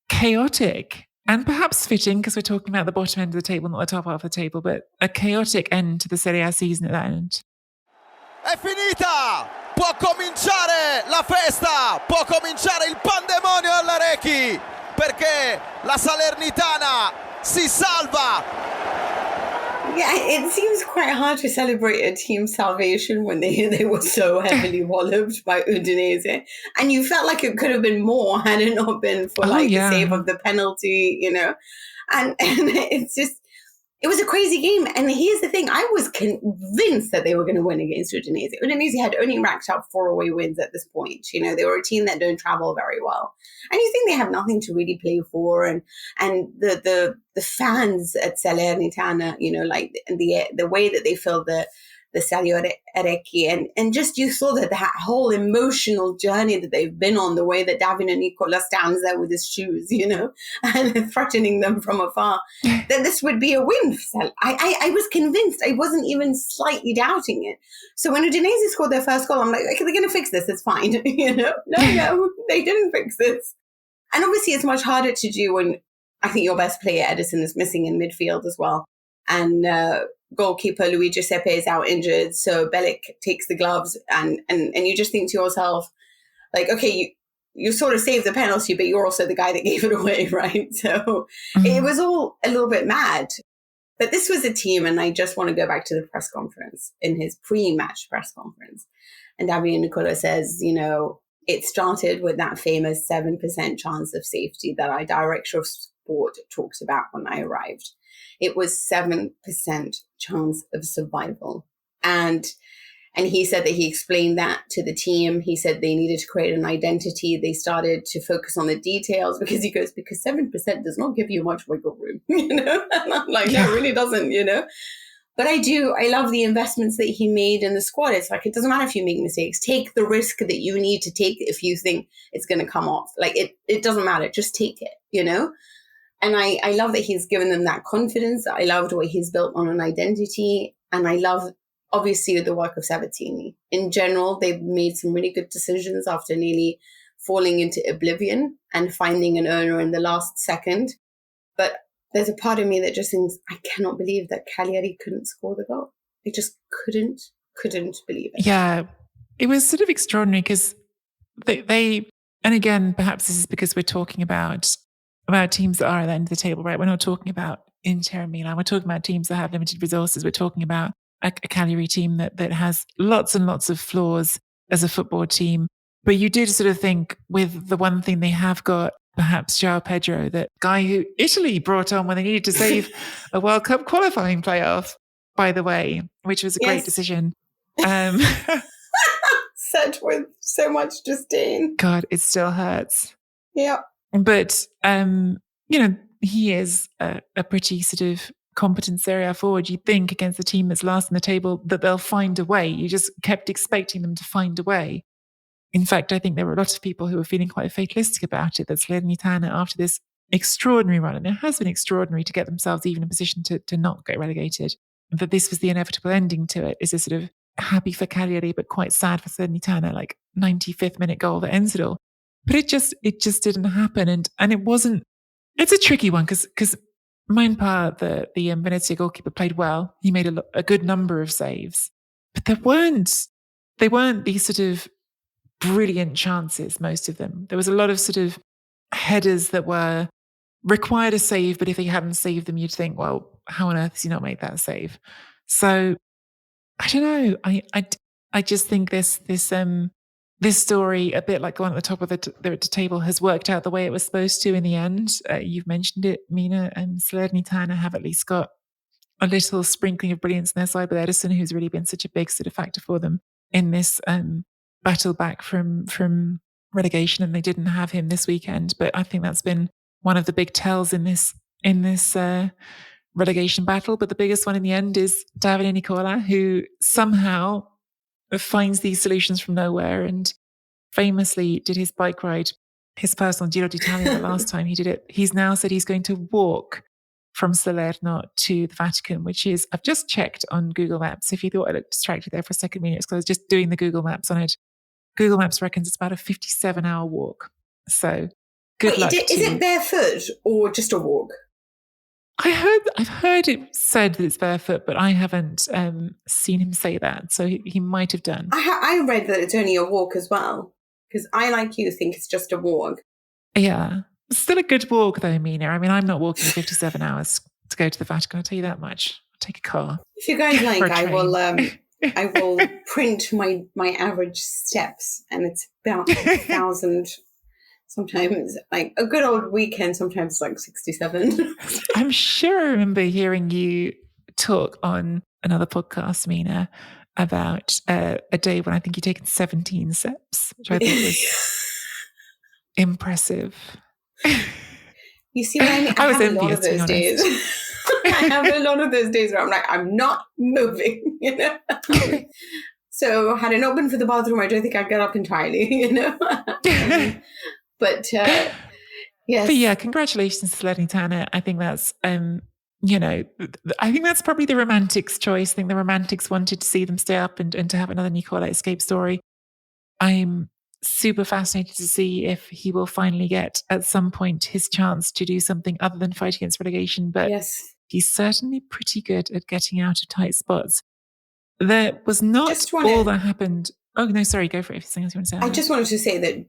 Speaker 5: chaotic and perhaps fitting, because we're talking about the bottom end of the table, not the top half of the table, but a chaotic end to the Serie A season at that end.
Speaker 8: È finita! Può cominciare la festa! Può cominciare il pandemonio all'Arechi! Perché la Salernitana si salva!
Speaker 6: Yeah, it seems quite hard to celebrate a team salvation when they were so heavily walloped by Udinese. And you felt like it could have been more had it not been for the save of the penalty, And it's just, it was a crazy game. And here's the thing, I was convinced that they were going to win against Udinese. Udinese had only racked up 4 away wins at this point. They were a team that don't travel very well. And you think they have nothing to really play for. And the fans at Salernitana, like the way that they filled the Stadio Arecchi, and just you saw that whole emotional journey that they've been on, the way that Davide Nicola stands there with his shoes, and threatening them from afar, that this would be a win for Sal. I was convinced. I wasn't even slightly doubting it. So when Udinese scored their first goal, I'm like, okay, they're going to fix this. It's fine. No, they didn't fix this. And obviously it's much harder to do when I think your best player, Edison, is missing in midfield as well. And goalkeeper Luis Giuseppe is out injured, so Bellic takes the gloves, and you just think to yourself, like, okay, you sort of saved the penalty, but you're also the guy that gave it away, right? So it was all a little bit mad. But this was a team, and I just want to go back to the press conference, in his pre-match press conference. And Davide Nicola says, it started with that famous 7% chance of safety that our director of sport talked about when I arrived. It was 7% chance of survival. And he said that he explained that to the team. He said they needed to create an identity. They started to focus on the details because 7% does not give you much wiggle room, And I'm like, no, it really doesn't, But I love the investments that he made in the squad. It's like, it doesn't matter if you make mistakes. Take the risk that you need to take if you think it's going to come off. Like, it doesn't matter. Just take it, And I love that he's given them that confidence. I loved what he's built on an identity. And I love, obviously, the work of Sabatini. In general, they've made some really good decisions after nearly falling into oblivion and finding an owner in the last second. But there's a part of me that just thinks, I cannot believe that Cagliari couldn't score the goal. I just couldn't believe it.
Speaker 5: Yeah, it was sort of extraordinary because they and again, perhaps this is because we're talking about teams that are at the end of the table, right? We're not talking about Inter and Milan. We're talking about teams that have limited resources. We're talking about a Cagliari team that has lots and lots of flaws as a football team. But you did sort of think, with the one thing they have got, perhaps João Pedro, that guy who Italy brought on when they needed to save a World Cup qualifying playoff, by the way, which was a great decision.
Speaker 6: Said with so much disdain.
Speaker 5: God, it still hurts.
Speaker 6: Yeah.
Speaker 5: But, he is a pretty sort of competent Serie A forward. You'd think against the team that's last in the table that they'll find a way. You just kept expecting them to find a way. In fact, I think there were a lot of people who were feeling quite fatalistic about it, that Salernitana, after this extraordinary run, and it has been extraordinary to get themselves even in a position to not get relegated, that this was the inevitable ending to it. Is a sort of happy for Cagliari, but quite sad for Salernitana, like 95th minute goal that ends it all. But it just didn't happen. And it wasn't, it's a tricky one because Mainpar, the Venezia goalkeeper, played well. He made a good number of saves, but they weren't these sort of brilliant chances, most of them. There was a lot of sort of headers that were required a save, but if he hadn't saved them, you'd think, well, how on earth has he not made that save? So I don't know. I just think this story, a bit like the one at the top of the table, has worked out the way it was supposed to in the end. You've mentioned it, Mina, and Salernitana have at least got a little sprinkling of brilliance in their side with Edison, who's really been such a big sort of factor for them in this battle back from relegation, and they didn't have him this weekend. But I think that's been one of the big tells in this relegation battle. But the biggest one in the end is Davide Nicola, who somehow finds these solutions from nowhere, and famously did his bike ride, his personal Giro d'Italia the last time he did it. He's now said he's going to walk from Salerno to the Vatican, which is, I've just checked on Google Maps. If you thought I looked distracted there for a second, it's because I was just doing the Google Maps on it. Google Maps reckons it's about a 57-hour walk. So good luck.
Speaker 6: Is it barefoot or just a walk?
Speaker 5: I've heard it said that it's barefoot, but I haven't seen him say that. So he might have done.
Speaker 6: I read that it's only a walk as well, because I, like you, think it's just a walk.
Speaker 5: Yeah. It's still a good walk though, Mina. I mean, I'm not walking 57 hours to go to the Vatican, I'll tell you that much. I'll take a car.
Speaker 6: If you guys like, I will print my average steps, and it's about 1,000. Sometimes, like a good old weekend, sometimes like 67.
Speaker 5: I'm sure I remember hearing you talk on another podcast, Mina, about a day when I think you'd taken 17 steps, which I thought was impressive.
Speaker 6: You see what I mean? I was envious, a lot of those days. I have a lot of those days where I'm like, I'm not moving, So had it not been for the bathroom, I don't think I'd get up entirely, But yes.
Speaker 5: But yeah, congratulations to Salernitana. I think that's, I think that's probably the romantics' choice. I think the romantics wanted to see them stay up and to have another Nicola escape story. I'm super fascinated to see if he will finally get, at some point, his chance to do something other than fight against relegation. But he's certainly pretty good at getting out of tight spots. There was not all that happened. Oh, no, sorry, go for it. If there's anything else you want to say.
Speaker 6: I just wanted to say that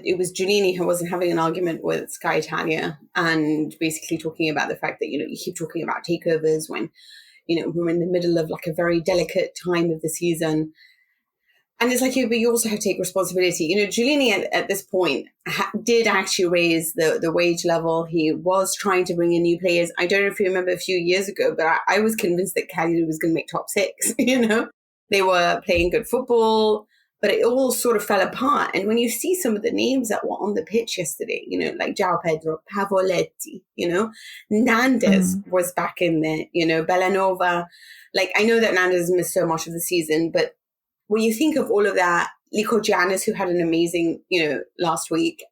Speaker 6: it was Giannini who wasn't having an argument with Sky Italia and basically talking about the fact that, you keep talking about takeovers when, we're in the middle of like a very delicate time of the season. And it's like, but you also have to take responsibility. Giannini at this point did actually raise the wage level. He was trying to bring in new players. I don't know if you remember a few years ago, but I was convinced that Cagliari was going to make top 6, They were playing good football, but it all sort of fell apart. And when you see some of the names that were on the pitch yesterday, like João Pedro, Pavoletti, Nandes was back in there, Bellanova. Like, I know that Nandes missed so much of the season, but when you think of all of that, Lico Giannis, who had an amazing, last week,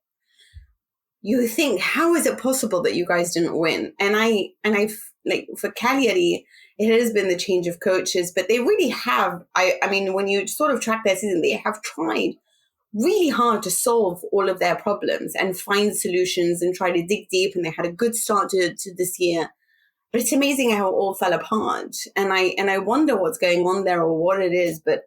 Speaker 6: you think, how is it possible that you guys didn't win? And I've like, for Cagliari, it has been the change of coaches, but they really have, I mean, when you sort of track their season, they have tried really hard to solve all of their problems and find solutions and try to dig deep. And they had a good start to this year. But it's amazing how it all fell apart. And I wonder what's going on there or what it is, but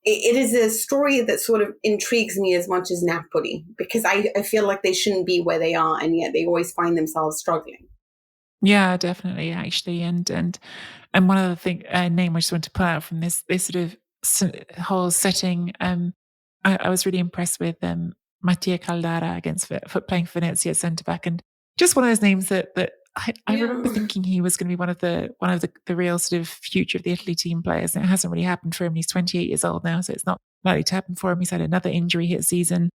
Speaker 6: it is a story that sort of intrigues me as much as Napoli, because I feel like they shouldn't be where they are, and yet they always find themselves struggling.
Speaker 5: Yeah, definitely, actually. And one other thing, name I just want to pull out from this sort of whole setting, I was really impressed with Mattia Caldara for playing for Venezia centre-back, and just one of those names that I remember thinking he was going to be one of the real sort of future of the Italy team players. And it hasn't really happened for him. He's 28 years old now, so it's not likely to happen for him. He's had another injury hit season,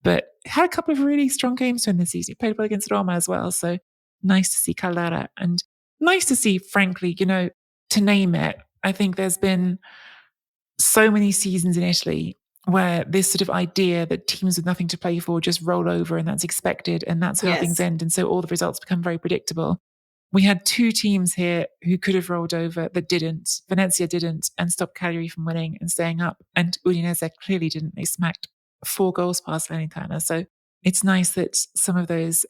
Speaker 5: but had a couple of really strong games to end the season. He played well against Roma as well. So nice to see Caldara, and nice to see, frankly, to name it. I think there's been so many seasons in Italy where this sort of idea that teams with nothing to play for just roll over and that's expected and that's how things end. And so all the results become very predictable. We had 2 teams here who could have rolled over that didn't. Venezia didn't and stopped Cagliari from winning and staying up. And Udinese clearly didn't. They smacked 4 goals past Salernitana. So it's nice that some of those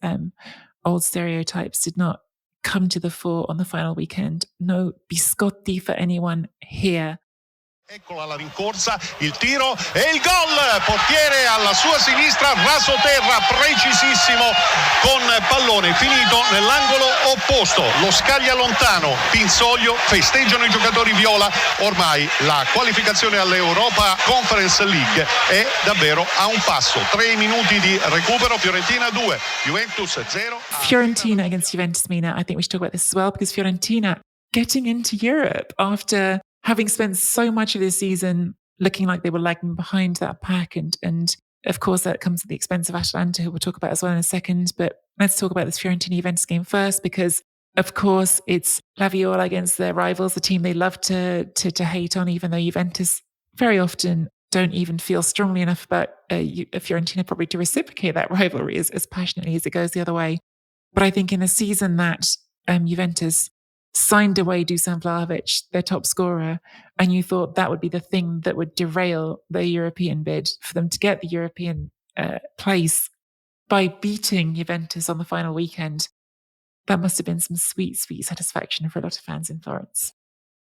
Speaker 5: old stereotypes did not come to the fore on the final weekend. No biscotti for anyone here.
Speaker 9: Eccola la rincorsa, il tiro e il gol! Portiere alla sua sinistra, raso terra precisissimo con pallone finito nell'angolo opposto. Lo scaglia lontano, Pinsoglio, festeggiano i giocatori viola. Ormai la qualificazione all'Europa Conference League è davvero a un passo. 3 minuti di recupero, Fiorentina 2, Juventus 0.
Speaker 5: Fiorentina against Juventus, Mina. I think we should talk about this as well, because Fiorentina getting into Europe after having spent so much of this season looking like they were lagging behind that pack. And of course, that comes at the expense of Atalanta, who we'll talk about as well in a second. But let's talk about this Fiorentina-Juventus game first, because, of course, it's La Viola against their rivals, the team they love to hate on, even though Juventus very often don't even feel strongly enough about Fiorentina probably to reciprocate that rivalry as passionately as it goes the other way. But I think in a season that Juventus signed away Dusan Vlahovic, their top scorer, and you thought that would be the thing that would derail their European bid for them to get the European place by beating Juventus on the final weekend. That must have been some sweet, sweet satisfaction for a lot of fans in Florence.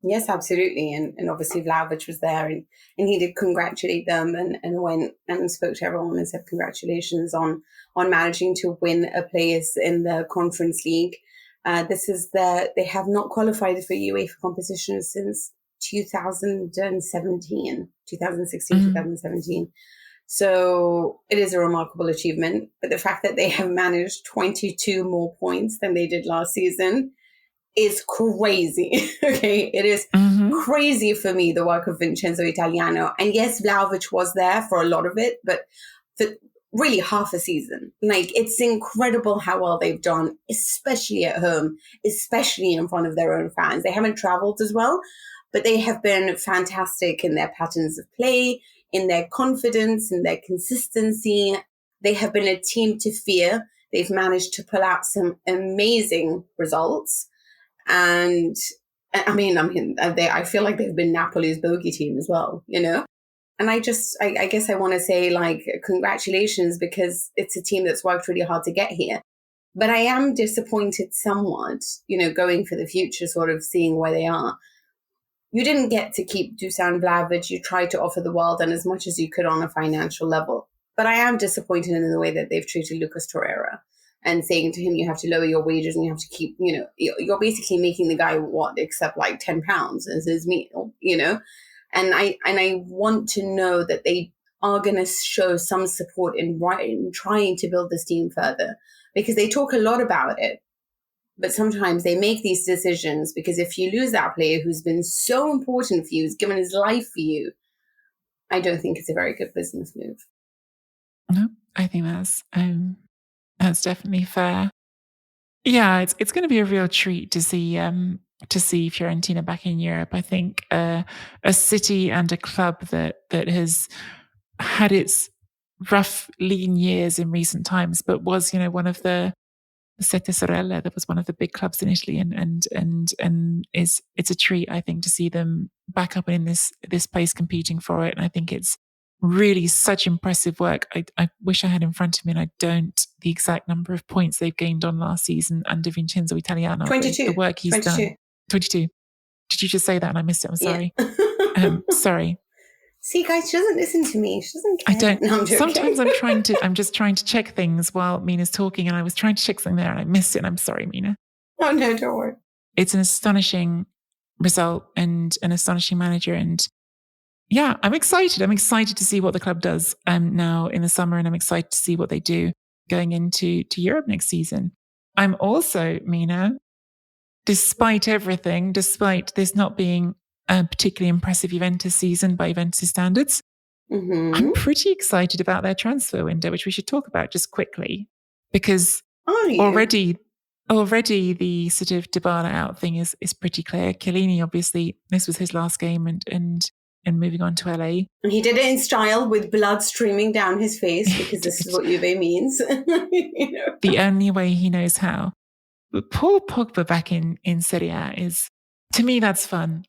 Speaker 6: Yes, absolutely. And obviously Vlahovic was there and he did congratulate them and went and spoke to everyone and said congratulations on managing to win a place in the Conference League. They have not qualified for UEFA competitions since 2016, 2017. So it is a remarkable achievement. But the fact that they have managed 22 more points than they did last season is crazy. Okay, it is crazy for me, the work of Vincenzo Italiano. And yes, Vlahovic was there for a lot of it, but for really half a season. Like, it's incredible how well they've done, especially at home, especially in front of their own fans. They haven't traveled as well, but they have been fantastic in their patterns of play, in their confidence, in their consistency. They have been a team to fear. They've managed to pull out some amazing results. And I feel like they've been Napoli's bogey team as well, And I guess I want to say, like, congratulations, because it's a team that's worked really hard to get here. But I am disappointed somewhat, going for the future, sort of seeing where they are. You didn't get to keep Dusan Vlahovic. You tried to offer the world and as much as you could on a financial level. But I am disappointed in the way that they've treated Lucas Torreira and saying to him, you have to lower your wages and you have to keep, you're basically making the guy accept like £10 as his meal, And I want to know that they are going to show some support in trying to build this team further, because they talk a lot about it. But sometimes they make these decisions because if you lose that player who's been so important for you, who's given his life for you, I don't think it's a very good business move.
Speaker 5: No, I think that's definitely fair. Yeah, it's going to be a real treat to see Fiorentina back in Europe. I think a city and a club that has had its rough, lean years in recent times, but was one of the Sette Sorelle, that was one of the big clubs in Italy, and it's a treat, I think, to see them back up in this place competing for it. And I think it's really such impressive work. I wish I had in front of me, and I don't, the exact number of points they've gained on last season under Vincenzo Italiano.
Speaker 6: 22.
Speaker 5: The work he's
Speaker 6: 22.
Speaker 5: done. 22. Did you just say that and I missed it? I'm sorry.
Speaker 6: Yeah.
Speaker 5: Sorry.
Speaker 6: See, guys, she doesn't listen to me. She doesn't care.
Speaker 5: I don't.
Speaker 6: No, I'm
Speaker 5: sometimes I'm just trying to check things while Mina's talking, and I was trying to check something there and I missed it. And I'm sorry, Mina.
Speaker 6: Oh, no, don't worry.
Speaker 5: It's an astonishing result and an astonishing manager. And yeah, I'm excited. I'm excited to see what the club does now in the summer, and I'm excited to see what they do going into Europe next season. I'm also, Mina, despite everything, despite this not being a particularly impressive Juventus season by Juventus standards, I'm pretty excited about their transfer window, which we should talk about just quickly, because already the sort of Diavola out thing is pretty clear. Chiellini, obviously, this was his last game and moving on to LA.
Speaker 6: And he did it in style with blood streaming down his face, because this is what Juve means.
Speaker 5: The only way he knows how. But Paul Pogba back in Serie A is, to me, that's fun.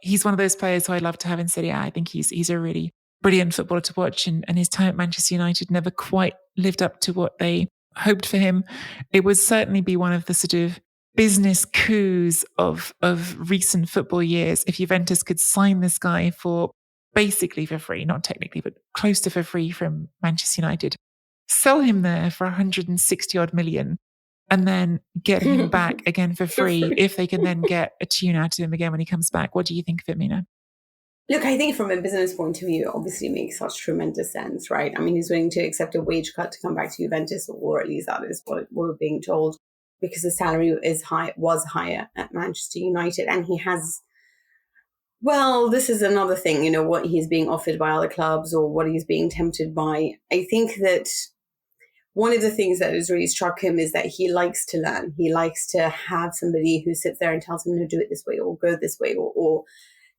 Speaker 5: He's one of those players who I love to have in Serie A. I think he's a really brilliant footballer to watch, and his time at Manchester United never quite lived up to what they hoped for him. It would certainly be one of the sort of business coups of recent football years if Juventus could sign this guy for basically for free, not technically, but close to for free from Manchester United, sell him there for 160 odd million, and then get him back again for free if they can then get a tune out of him again when he comes back. What do you think of it, Mina?
Speaker 6: Look, I think from a business point of view, it obviously makes such tremendous sense, right? I mean, he's willing to accept a wage cut to come back to Juventus, or at least that is what we're being told, because the salary was higher at Manchester United. And he has, well, this is another thing, what he's being offered by other clubs or what he's being tempted by. I think that one of the things that has really struck him is that he likes to learn. He likes to have somebody who sits there and tells him to do it this way or go this way or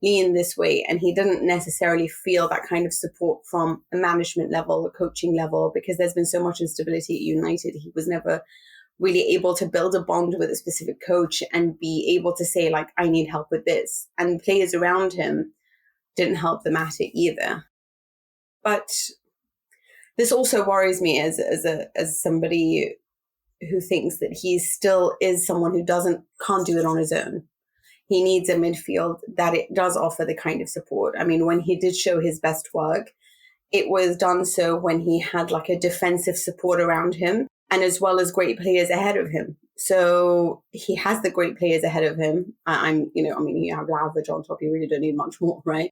Speaker 6: lean this way. And he doesn't necessarily feel that kind of support from a management level, a coaching level, because there's been so much instability at United. He was never really able to build a bond with a specific coach and be able to say, like, I need help with this. And players around him didn't help the matter either. But this also worries me as somebody who thinks that he still is someone who can't do it on his own. He needs a midfield that it does offer the kind of support. I mean, when he did show his best work, it was done so when he had like a defensive support around him, and as well as great players ahead of him. So he has the great players ahead of him. You have Vlahovic on top, you really don't need much more, right?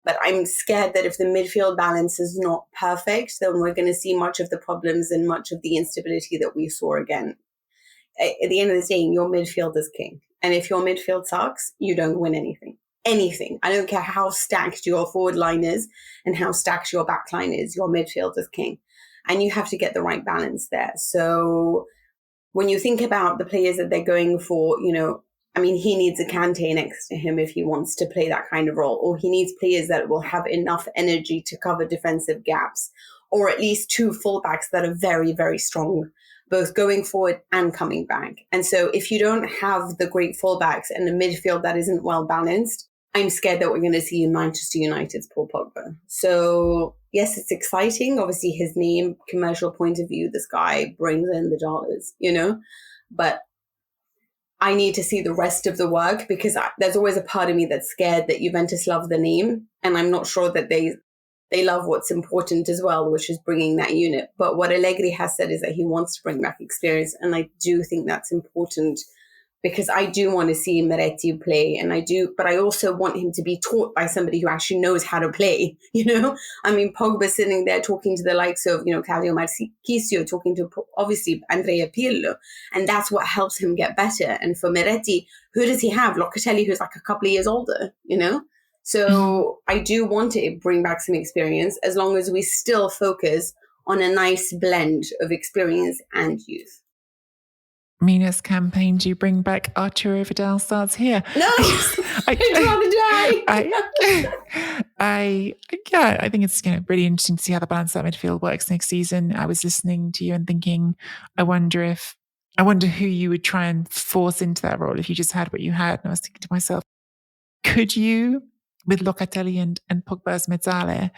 Speaker 6: But I'm scared that if the midfield balance is not perfect, then we're going to see much of the problems and much of the instability that we saw again. At the end of the day, your midfield is king. And if your midfield sucks, you don't win anything. Anything. I don't care how stacked your forward line is and how stacked your back line is. Your midfield is king. And you have to get the right balance there. So when you think about the players that they're going for, he needs a Kante next to him if he wants to play that kind of role. Or he needs players that will have enough energy to cover defensive gaps. Or at least two fullbacks that are very, very strong, both going forward and coming back. And so if you don't have the great fullbacks and a midfield that isn't well balanced, I'm scared that we're going to see Manchester United's Paul Pogba. So yes, it's exciting. Obviously, his name, commercial point of view, this guy brings in the dollars, but I need to see the rest of the work, because there's always a part of me that's scared that Juventus love the name, and I'm not sure that they love what's important as well, which is bringing that unit. But what Allegri has said is that he wants to bring back experience, and I do think that's important, because I do want to see Miretti play, but I also want him to be taught by somebody who actually knows how to play, I mean, Pogba sitting there talking to the likes of, Claudio Marchisio, talking to, obviously, Andrea Pirlo, and that's what helps him get better. And for Miretti, who does he have? Locatelli, who's like a couple of years older, So I do want to bring back some experience, as long as we still focus on a nice blend of experience and youth.
Speaker 5: Mina's campaign to bring back Arturo Vidal starts here.
Speaker 6: No, I'd rather die.
Speaker 5: I think it's really interesting to see how the balance of that midfield works next season. I was listening to you and thinking, I wonder who you would try and force into that role if you just had what you had. And I was thinking to myself, could you, with Locatelli and Pogba as mezzale,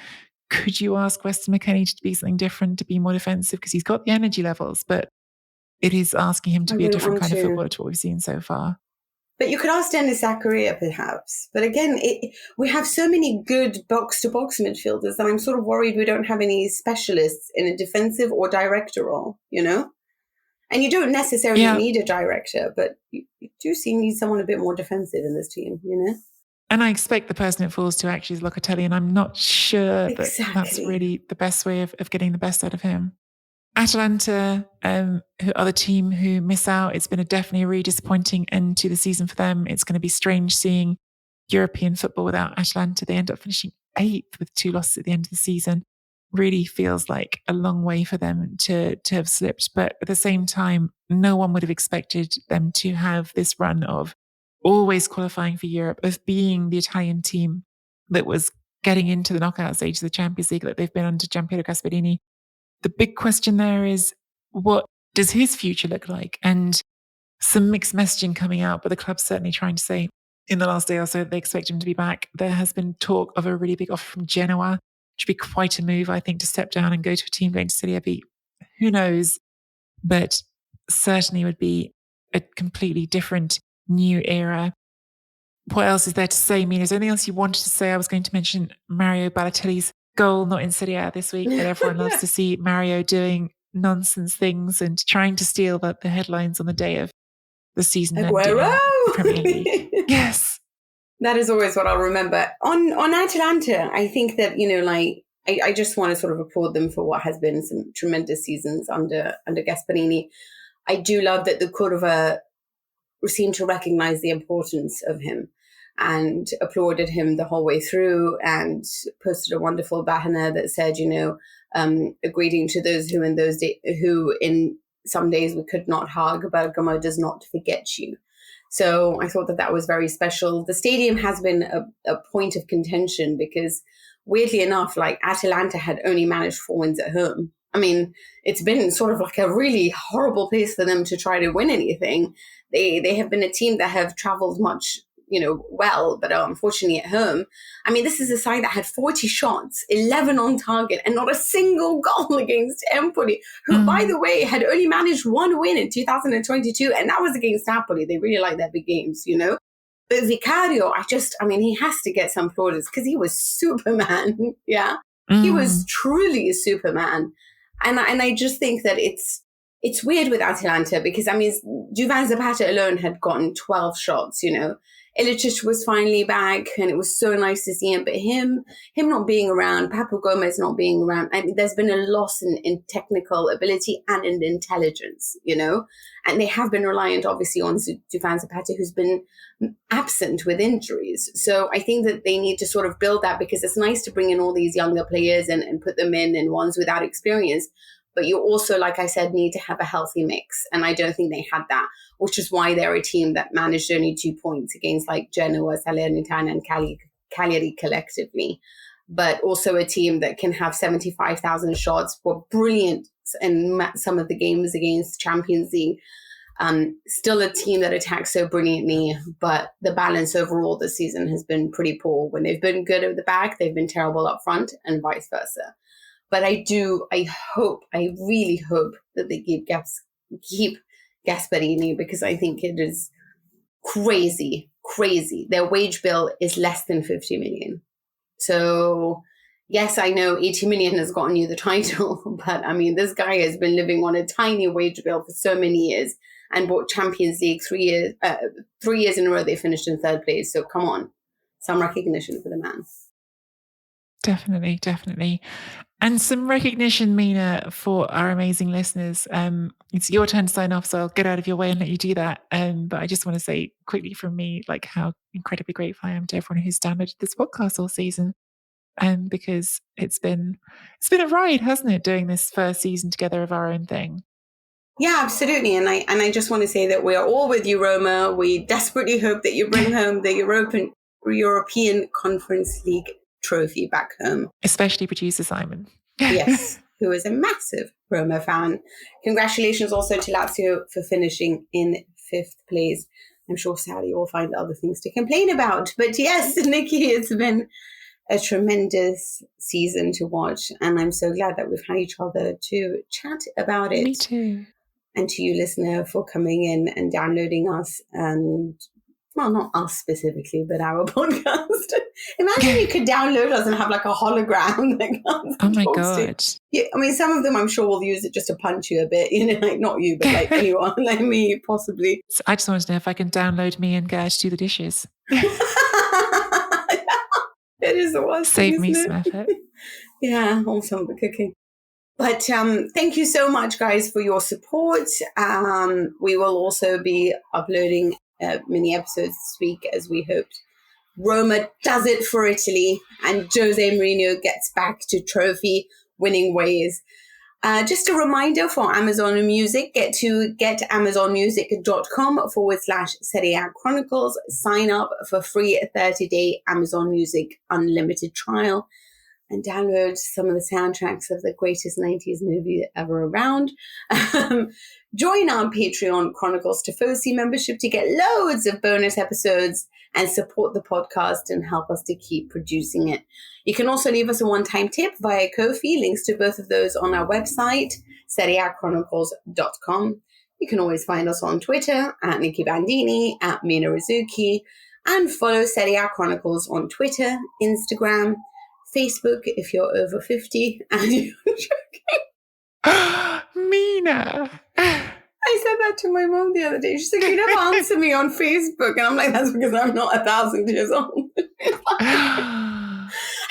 Speaker 5: could you ask Weston McKennie to be something different, to be more defensive? Because he's got the energy levels, but it is asking him to be a different kind of footballer to what we've seen so far.
Speaker 6: But you could ask Dennis Zakaria, perhaps. But again, we have so many good box-to-box midfielders that I'm sort of worried we don't have any specialists in a defensive or director role, And you don't necessarily need a director, but you do need someone a bit more defensive in this team,
Speaker 5: And I expect the person it falls to actually is Locatelli, and I'm not sure, but that's really the best way of getting the best out of him. Atalanta, who are the team who miss out. It's been definitely a really disappointing end to the season for them. It's going to be strange seeing European football without Atalanta. They end up finishing 8th with 2 losses at the end of the season. Really feels like a long way for them to have slipped. But at the same time, no one would have expected them to have this run of always qualifying for Europe, of being the Italian team that was getting into the knockout stage of the Champions League that they've been under Gianpiero Gasperini. The big question there is, what does his future look like? And some mixed messaging coming out, but the club's certainly trying to say in the last day or so they expect him to be back. There has been talk of a really big offer from Genoa, which would be quite a move, I think, to step down and go to a team going to Serie A. Who knows? But certainly would be a completely different new era. What else is there to say, Mina? Is there anything else you wanted to say? I was going to mention Mario Balotelli's goal, not in Serie A this week, but everyone loves to see Mario doing nonsense things and trying to steal the headlines on the day of the season ending in the Premier League. Yes.
Speaker 6: That is always what I'll remember. On Atalanta, I think that, I just want to sort of applaud them for what has been some tremendous seasons under Gasperini. I do love that the Curva seemed to recognize the importance of him and applauded him the whole way through, and posted a wonderful banner that said, a greeting to those who in some days we could not hug, Bergamo does not forget you. So I thought that was very special. The stadium has been a point of contention because, weirdly enough, Atalanta had only managed 4 wins at home. I mean, it's been sort of like a really horrible place for them to try to win anything. They have been a team that have traveled much, well, but unfortunately at home. I mean, this is a side that had 40 shots, 11 on target, and not a single goal against Empoli, who, by the way, had only managed 1 win in 2022, and that was against Napoli. They really like their big games, But Vicario, he has to get some plaudits because he was Superman, yeah? He was truly a Superman. And I just think that it's weird with Atalanta because, Duvan Zapata alone had gotten 12 shots, Elliott was finally back, and it was so nice to see him. But him not being around, Papu Gomez not being around, there's been a loss in technical ability and in intelligence, And they have been reliant, obviously, on Duvan Zapata, who's been absent with injuries. So I think that they need to sort of build that, because it's nice to bring in all these younger players and put them in ones without experience. But you also, like I said, need to have a healthy mix. And I don't think they had that, which is why they're a team that managed only 2 points against Genoa, Salernitana and Cagliari collectively. But also a team that can have 75,000 shots, were brilliant in some of the games against Champions League. Still a team that attacks so brilliantly, but the balance overall this season has been pretty poor. When they've been good at the back, they've been terrible up front, and vice versa. But I really hope that they keep Gasperini, because I think it is crazy. Their wage bill is less than 50 million. So yes, I know 80 million has gotten you the title, but I mean, this guy has been living on a tiny wage bill for so many years and bought Champions League 3 years in a row. They finished in third place. So come on, some recognition for the man.
Speaker 5: Definitely. And some recognition, Mina, for our amazing listeners. It's your turn to sign off, so I'll get out of your way and let you do that. But I just want to say quickly from me, like, how incredibly grateful I am to everyone who's downloaded this podcast all season. Because it's been a ride, hasn't it, doing this first season together of our own thing?
Speaker 6: Yeah, absolutely. And I just want to say that we are all with you, Roma. We desperately hope that you bring home the European Conference League trophy back home.
Speaker 5: Especially producer Simon.
Speaker 6: Yes, who is a massive Roma fan. Congratulations also to Lazio for finishing in 5th place. I'm sure Saudi will find other things to complain about. But yes, Nicky, it's been a tremendous season to watch. And I'm so glad that we've had each other to chat about it.
Speaker 5: Me too.
Speaker 6: And to you, listener, for coming in and downloading us and, well, not us specifically, but our podcast. Imagine you could download us and have like a hologram that comes.
Speaker 5: Oh my God.
Speaker 6: Yeah, I mean, some of them I'm sure will use it just to punch you a bit, you know, like not you, but like anyone, like me, possibly.
Speaker 5: So I just wanted to know if I can download me and Gert to do the dishes.
Speaker 6: It is the worst.
Speaker 5: Save me some effort.
Speaker 6: Yeah, or some of the cooking. But thank you so much, guys, for your support. We will also be uploading mini episodes this week, as we hoped. Roma does it for Italy, and Jose Mourinho gets back to trophy-winning ways. Just a reminder for Amazon Music, get to getamazonmusic.com/Serie A Chronicles. Sign up for free 30-day Amazon Music unlimited trial and download some of the soundtracks of the greatest 90s movie ever around. Join our Patreon Chronicles Tifosi membership to get loads of bonus episodes and support the podcast and help us to keep producing it. You can also leave us a one-time tip via Ko-fi. Links to both of those on our website, serieachronicles.com. You can always find us on Twitter at Nicky Bandini, at Mina Rizuki, and follow Serie A Chronicles on Twitter, Instagram, Facebook if you're over 50 and you're joking.
Speaker 5: Mina.
Speaker 6: I said that to my mom the other day. She's like, you never answer me on Facebook. And I'm like, that's because I'm not 1,000 years old. And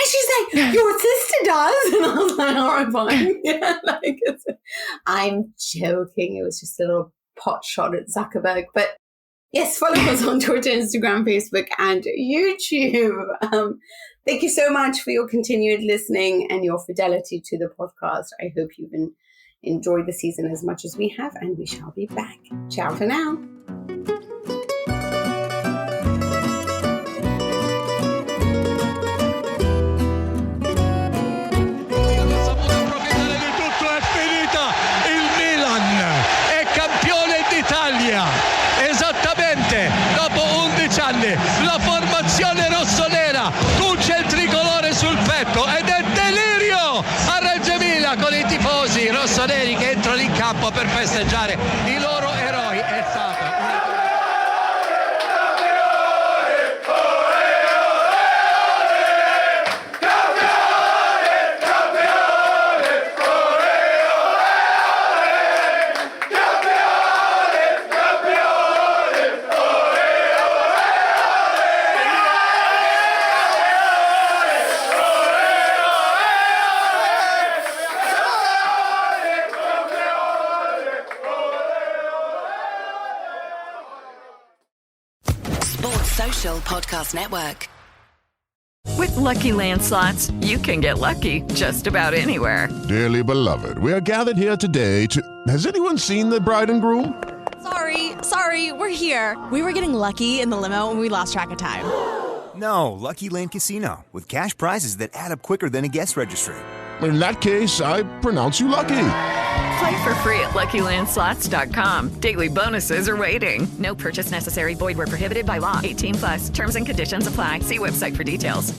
Speaker 6: she's like, your sister does. And I was like, all right, fine. Yeah, I'm joking. It was just a little pot shot at Zuckerberg. But yes, follow us on Twitter, Instagram, Facebook, and YouTube. Thank you so much for your continued listening and your fidelity to the podcast. I hope you've enjoyed the season as much as we have, and we shall be back. Ciao for now.
Speaker 10: Il Milan è campione d'Italia. Esattamente, dopo 11 anni, la formazione rossonera cuce il tricolore sul petto ed è delirio a Reggio Emilia con i tifosi rossoneri che entrano in campo per festeggiare i loro eroi. È stato
Speaker 11: Podcast Network.
Speaker 12: With Lucky Land Slots, you can get lucky just about anywhere.
Speaker 13: Dearly beloved, we are gathered here today to... Has anyone seen the bride and groom?
Speaker 14: Sorry, we're here. We were getting lucky in the limo and we lost track of time.
Speaker 15: No, Lucky Land Casino, with cash prizes that add up quicker than a guest registry.
Speaker 13: In that case, I pronounce you lucky.
Speaker 12: Play for free at LuckyLandSlots.com. Daily bonuses are waiting. No purchase necessary. Void where prohibited by law. 18+. Terms and conditions apply. See website for details.